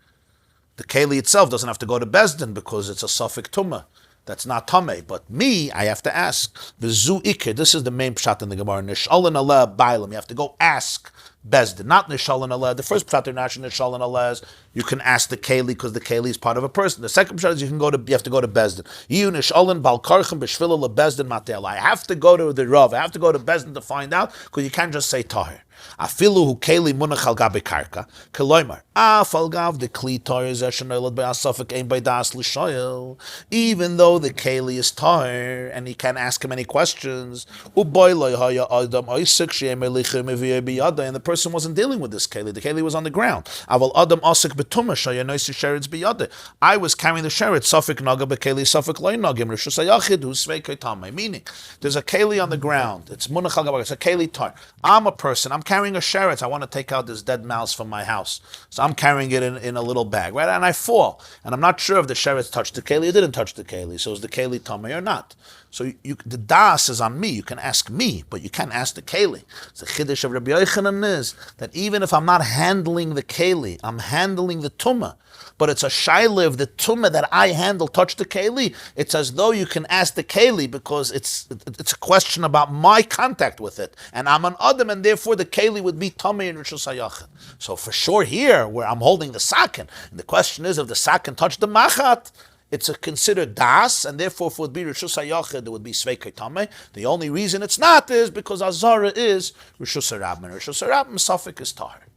The keli itself doesn't have to go to bezdin because it's a suffix tumah. That's not tameh. But me, I have to ask. V'zu ikir. This is the main pshat in the Gemarah. Nishalin aleh bailam. You have to go ask bezdin, not nishalin aleh. The first pshat in Rashi nishalin aleh is you can ask the keli because the keli is part of a person. The second pshat is you have to go to bezdin. You nishalin bal karchim b'shvila lebezdin matel. I have to go to the rav. I have to go to bezdin to find out, because you can't just say tahir. Afilu hu keli munach al gabe karka keloymar afal gav the kli tahir zeshanolad by asafik ein by das l'shoyel. Even though the keli is tahir and he can't ask him any questions, uboy haya adam oisik she'emer lichim eviyeh biyada, and the person wasn't dealing with this keli. The keli was on the ground. Aval adam asik betumah shaya noisi sheretz biyada. I was carrying the sheret safik naga bekeli safik loy nagim rishus hayachid hu sveikei tamei. Meaning, there's a keli on the ground. It's munach al gabe. It's a keli tahir. I'm a person. I'm carrying a sheretz. I want to take out this dead mouse from my house. So I'm carrying it in a little bag, right? And I fall. And I'm not sure if the sheretz touched the keli or didn't touch the keli. So is the keli tamei or not? So the das is on me. You can ask me, but you can't ask the keli. The chiddush of Rabbi Yochanan is that even if I'm not handling the keli, I'm handling the tumah. But it's a shaila of the tumah that I handle touch the keli. It's as though you can ask the keli because it's a question about my contact with it, and I'm an adam, and therefore the keli would be tamei in rishus hayachid. So for sure here, where I'm holding the sakin, and the question is if the sakin touch the machat, it's a considered das, and therefore if it would be Rishus HaYachid, it would be Sveikei Tameh. The only reason it's not is because Azara is Rishus HaRabim, and Rishus HaRabim, Safik is Tahir.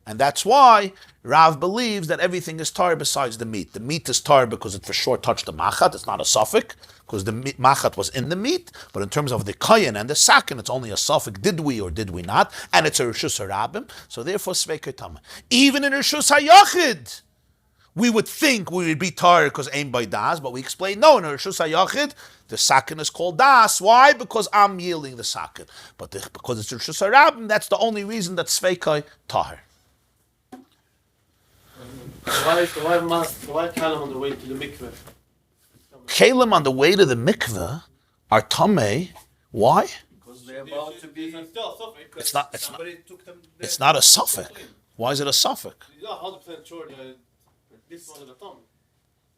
And that's why Rav believes that everything is Tahir besides the meat. The meat is Tahir because it for sure touched the Machat, it's not a Safik, because the Machat was in the meat, but in terms of the Kayan and the Sakin, it's only a Safik, did we or did we not, and it's a Rishus HaRabim, so therefore Sveikei Tameh. Even in Rishus HaYachid, we would think we would be tar because aim by das, but we explain no. In Rishus HaYachid, the sakin is called das. Why? Because I'm yielding the sakin. But because it's Rishus HaRabim, that's the only reason that sveikai tar. Why kalim on the way to the mikveh? Kalim on the way to the mikveh are tamei. Why? Because they're about to be. It's not. Somebody took them there. It's not a suffix. Why is it a suffix? You're not 100% sure that this one is a thumb.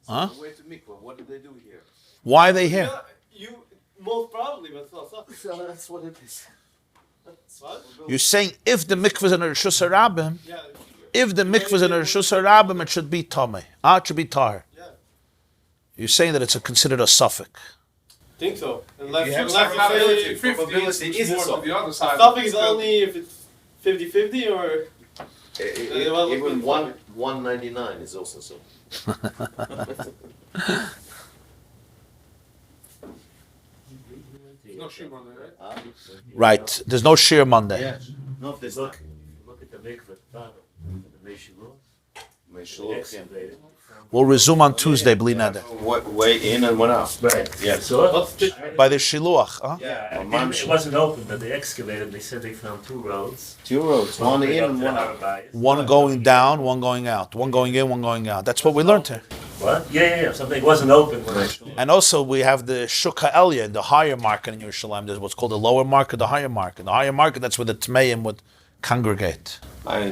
Huh? The way to Mikveh. What did they do here? Why are they here? Yeah, you most probably, but it's not something. So that's what it is. What? You're saying if the mikveh is in a Rishus HaRabim, Yeah. if the mikveh is in a Rishus HaRabim, it should be tamei. It should be tar. Yeah. You're saying that it's considered a suffix. Think so. Unless You have unless you say probability is a more suffix. the other side. something is only if it's 50-50 or Even 199 is also so. No shame on that, right? Right. There's no shear Monday. No, if there's Look at the mikveh, the Meshulot, excavated. We'll resume on Tuesday, Bli Neder. way in and one out. Right. Yes. So what's the By the Shiluach. Huh? Yeah, it wasn't open, but they excavated. They said they found two roads. 2 roads, one in up and to one out. Rabbi. One going down, one going out. One going in, one going out. That's what we learned here. What? Yeah. Something wasn't open when I. And also we have the Shuk HaElya, the higher market in Yerushalayim. There's what's called the lower market, the higher market. The higher market, that's where the Tmeim would congregate. I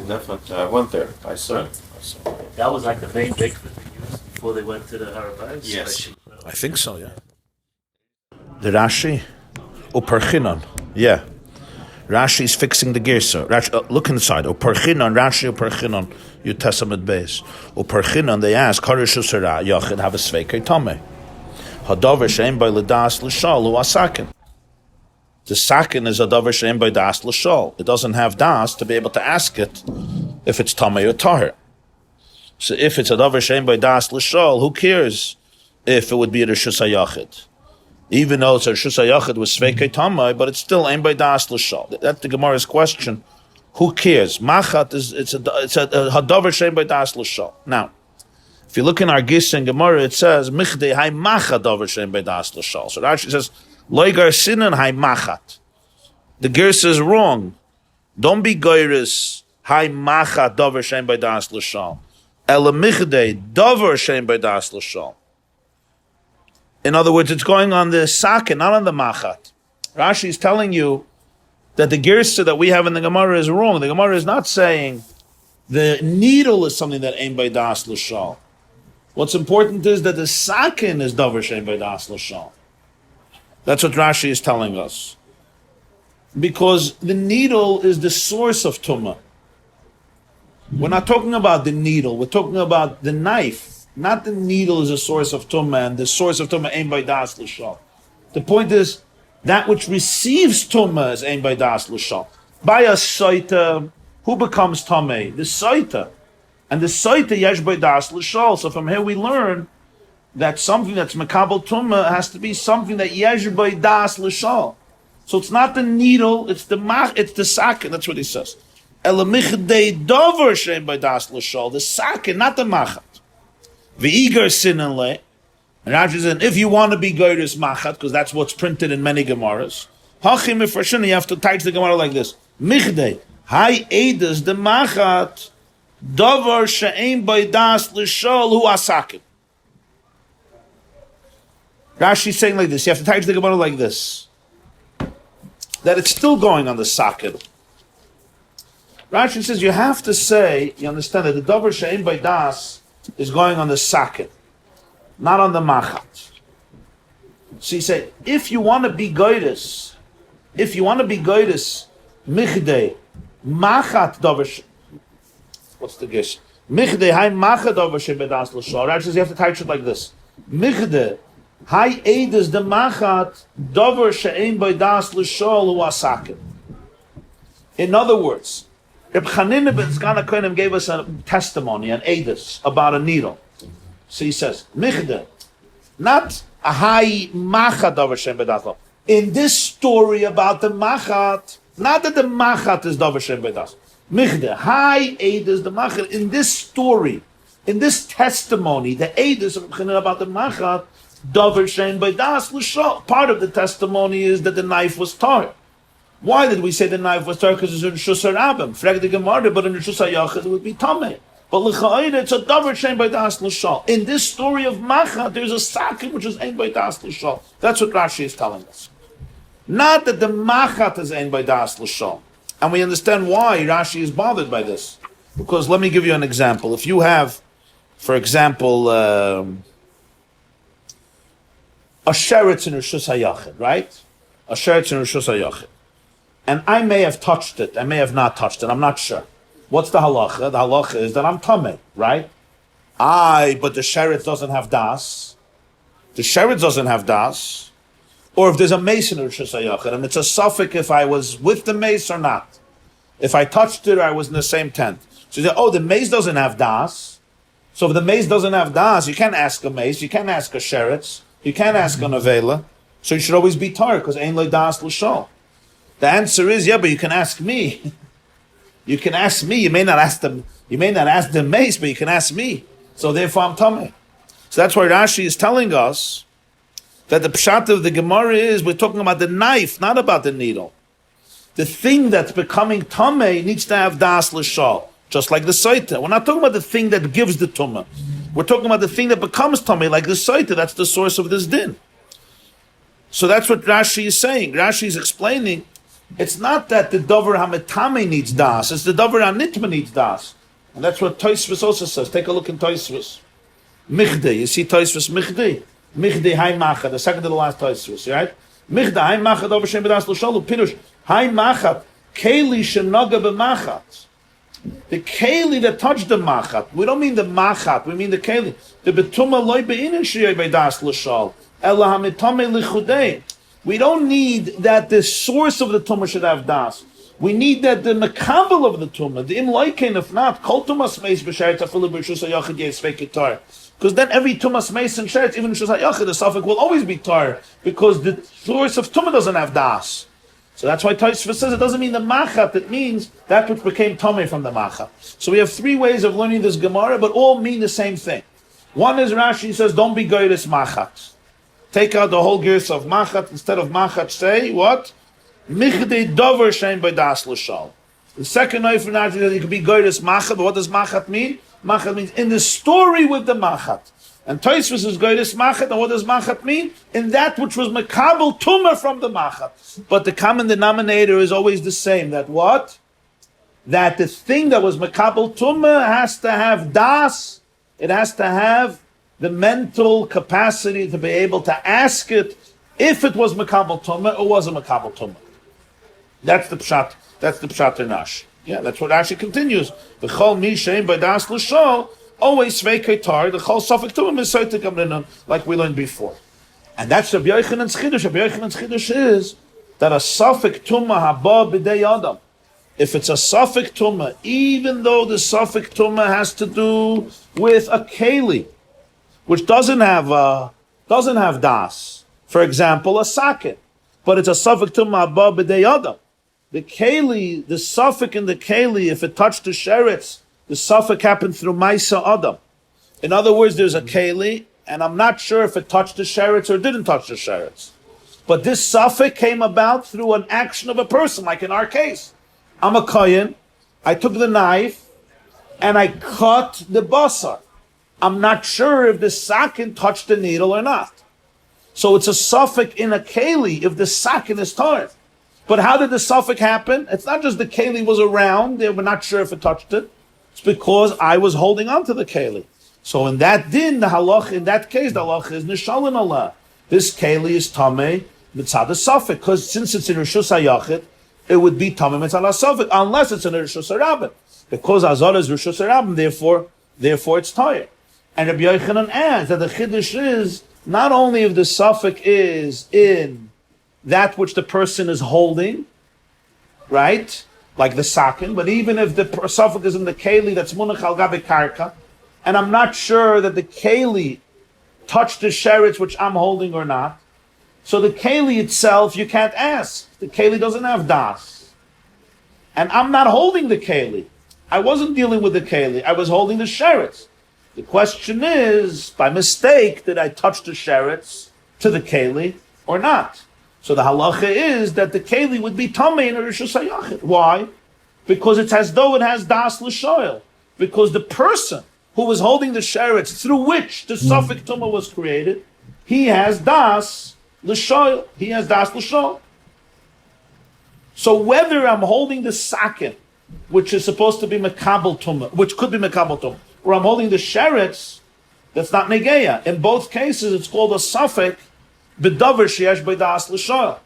went there. I saw it. That was like the main mikveh they used before they went to the Harabais. Yes. I think so, yeah. The Rashi, Uperchinon, yeah. Rashi's fixing the girsa. Look inside. Uperchinon, Rashi, Uperchinon, you Testament base. Uperchinon, they ask, Harishus Hara, Yachid, have a Sveikei Tameh. Hadavar Shein by Ladas L'Shal, Hu Asakin. The sakin is a davar she'em by das l'shol. It doesn't have das to be able to ask it if it's tamei or tahir. So if it's a davar she'em by das l'shol, who cares if it would be a rishus hayachid? Even though it's a rishus hayachid with sveikei tamei, but it's still aim by das l'shol. That's the Gemarah's question. Who cares? Machat is it's a davar she'em by das l'shol. Now, if you look in our Gis and Gemarah, it says Mikveh hay machat davar she'em by das l'shol. So Rashi says. Loigar sinan hay machat. The gersa is wrong. Don't be goyris hay machat davar shein by das l'shal. Ela michdei davar shein by das l'shal. In other words, it's going on the sakin, not on the machat. Rashi is telling you that the gersa that we have in the Gemarah is wrong. The Gemarah is not saying the needle is something that aim by das l'shal. What's important is that the sakin is davar shein by das l'shal. That's what Rashi is telling us. Because the needle is the source of tumah. We're not talking about the needle, we're talking about the knife. Not the needle is a source of tumah, and the source of tumah ain't by das l'shal. The point is, that which receives tumah is ain't by das l'shal. By a saita, who becomes tameh? The saita. And the saita yesh by das l'shal. So from here we learn that something that's makabel tumah has to be something that yesh by das l'shal. So it's not the needle, it's the sakin. That's what he says. Elamichdei dover shein by das l'shal. The sakin, not the machat. V'igar sinan le. And Rashi says, if you want to be goyris machat, because that's what's printed in many Gemaras, hachim ifrashin, you have to type the Gemara like this. Michdei, hai edas the machat, dover shein by das l'shal hu asakin. Rashi's saying like this. You have to touch the Gemarah like this. That it's still going on the socket. Rashi says you have to say, you understand that the davar she'ein by das is going on the socket, not on the machat. So he said, if you want to be goydus, michdei, machat davar, what's the guess? Michdei, hai machat davar she'ein by das l'shal. Rashi says you have to touch it like this. Michdei, hai eides the machat davar she'ein by das l'shal hu asaket. In other words, Reb Chanina ben Zgan HaKohanim gave us a testimony, an edus, about a needle. So he says, Mikveh, not a high machat davar she'ein b'das l'shal. In this story about the machat, not that the machat is davar she'ein b'das. Mikveh, high edus, the machat, in this story, in this testimony, the edus of Reb Chanina about the machat, davar she'ein b'das l'shal. Part of the testimony is that the knife was tar. Why did we say the knife was tar? Because it's in Shus HaRabim. Frag the Gemarah, but in Shus HaYachid it would be Tameh. But l'cha'ayda, it's a davar she'ein b'das l'shal. In this story of Machat, there's a sakin which is ein b'das l'shal. That's what Rashi is telling us. Not that the Machat is ein b'das l'shal. And we understand why Rashi is bothered by this. Because let me give you an example. If you have, for example, a sheretz in Shus HaYachid, right? A sheretz in Shus HaYachid. And I may have touched it, I may have not touched it, I'm not sure. What's the halacha? The halacha is that I'm tameh, right? But the sheretz doesn't have das. The sheretz doesn't have das. Or if there's a mace in Rosh Hashanah, and it's a suffix if I was with the mace or not. If I touched it or I was in the same tent. So you say, the mace doesn't have das. So if the mace doesn't have das, you can't ask a mace, you can't ask a sheretz, you can't ask a nevela. So you should always be tar, because ein lo das l'shal. The answer is, but you can ask me. You can ask me. You may not ask them. You may not ask the mace, but you can ask me. So therefore, I'm tameh. So that's why Rashi is telling us that the pshat of the Gemarah is we're talking about the knife, not about the needle. The thing that's becoming tameh needs to have das l'shal, just like the saita. We're not talking about the thing that gives the tumah. We're talking about the thing that becomes tameh, like the saita. That's the source of this din. So that's what Rashi is saying. Rashi is explaining. It's not that the davar hametame needs das; it's the davar hanitma needs das, and that's what Tosfos also says. Take a look in Tosfos. Mikveh, you see Tosfos Mikveh. Mikveh hai machat, the second to the last Tosfos, right? Mikveh hai machat davar she'ein b'das l'shal pirush hai machat keli shenaga b'machat. The keli that touched the machat. We don't mean the machat. We mean the keli. The betuma loy beinin she'ein b'das l'shal ela hametame lichudei. We don't need that the source of the tumah should have das. We need that the makabel of the tumah, the im loiken, if not, kol tumas meis b'sheretz afilu b'shus hayachid yesvei tar. Because then every tumas meis and sheretz, even in shus hayachid, the suffix will always be tar, because the source of tumah doesn't have das. So that's why Tosfos says it doesn't mean the machat, it means that which became tameh from the machat. So we have three ways of learning this Gemarah, but all mean the same thing. One is Rashi says, don't be goydus machat. Take out the whole gears of machat. Instead of machat, say what? Michdei davar she'ein b'das l'shal. The second way for Rashi is it could be goydus machat. But what does machat mean? Machat means in the story with the machat. And Tosfos is goydus machat. And what does machat mean? In that which was makabel tumah from the machat. But the common denominator is always the same. That what? That the thing that was makabel tumah has to have das. It has to have the mental capacity to be able to ask it if it was makabel tumah or wasn't makabel tumah. That's the pshat. That's the pshat in Rashi. Yeah, that's what Rashi continues. The chol mi shein b'das l'shal always sveikei tar. The chol suffix tumah is soitik amrinon, like we learned before. And that's Rabbi Yochanan's chiddush. Rabbi Yochanan's chiddush is that a suffix tumah haba b'dei adam. If it's a suffix tumah, even though the suffix tumah has to do with a keli, which doesn't have das. For example, a saket, but it's a suffix tumah haba b'dei adam. The keli, the suffix in the keli, if it touched the sheretz, the suffix happened through maisa adam. In other words, there's a keli, and I'm not sure if it touched the sheretz or didn't touch the sheretz. But this suffix came about through an action of a person, like in our case. I'm a kohen, I took the knife, and I cut the basar. I'm not sure if the sakin touched the needle or not. So it's a suffix in a keli if the sakin is tar. But how did the suffix happen? It's not just the keli was around, they were not sure if it touched it. It's because I was holding on to the keli. So in that din, the halach, in that case, the halach is nishalin Allah. This keli is tameh mitzad suffix, because since it's in Rishus HaYachid, it would be tameh mitzad suffix, unless it's in Rishus HaRabban. Because Azara is Rishus HaRabban, therefore it's tired. And Rabbi Yochanan adds that the chiddush is not only if the suffix is in that which the person is holding, right, like the sakin, but even if the suffix is in the keli that's munach al gabe karka, and I'm not sure that the keli touched the sheretz which I'm holding or not, so the keli itself you can't ask. The keli doesn't have das. And I'm not holding the keli. I wasn't dealing with the keli. I was holding the sheretz. The question is, by mistake, did I touch the sheretz to the keli or not? So the halacha is that the keli would be tamei in a Rishus HaYachid. Why? Because it's as though it has das l'shoyel. Because the person who was holding the sheretz through which the suffix tumah was created, he has das l'shoyel. He has das l'shoyel. So whether I'm holding the sakin, which is supposed to be mekabel tumah, which could be mekabel tumah, or I'm holding the sheretz, that's not negeya. In both cases, it's called a suffix b'davar sheyesh b'das l'shoyel.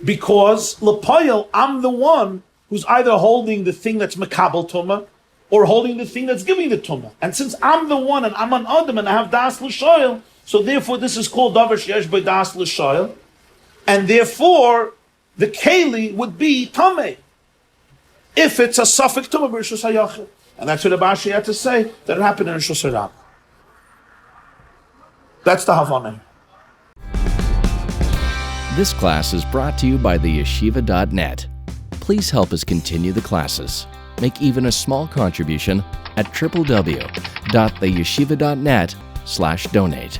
Because l'poyel, I'm the one who's either holding the thing that's mekabel tumah or holding the thing that's giving the tumah. And since I'm the one and I'm an adam and I have das l'shoyel, so therefore this is called davar sheyesh b'das l'shoyel, and therefore the keli would be tamei if it's a suffix tumah b'rishus hayachid. And that's what the Bashi had to say, that it happened in Rishus HaRabban. That's the Havana. This class is brought to you by theyeshiva.net. Please help us continue the classes. Make even a small contribution at www.theyeshiva.net/donate.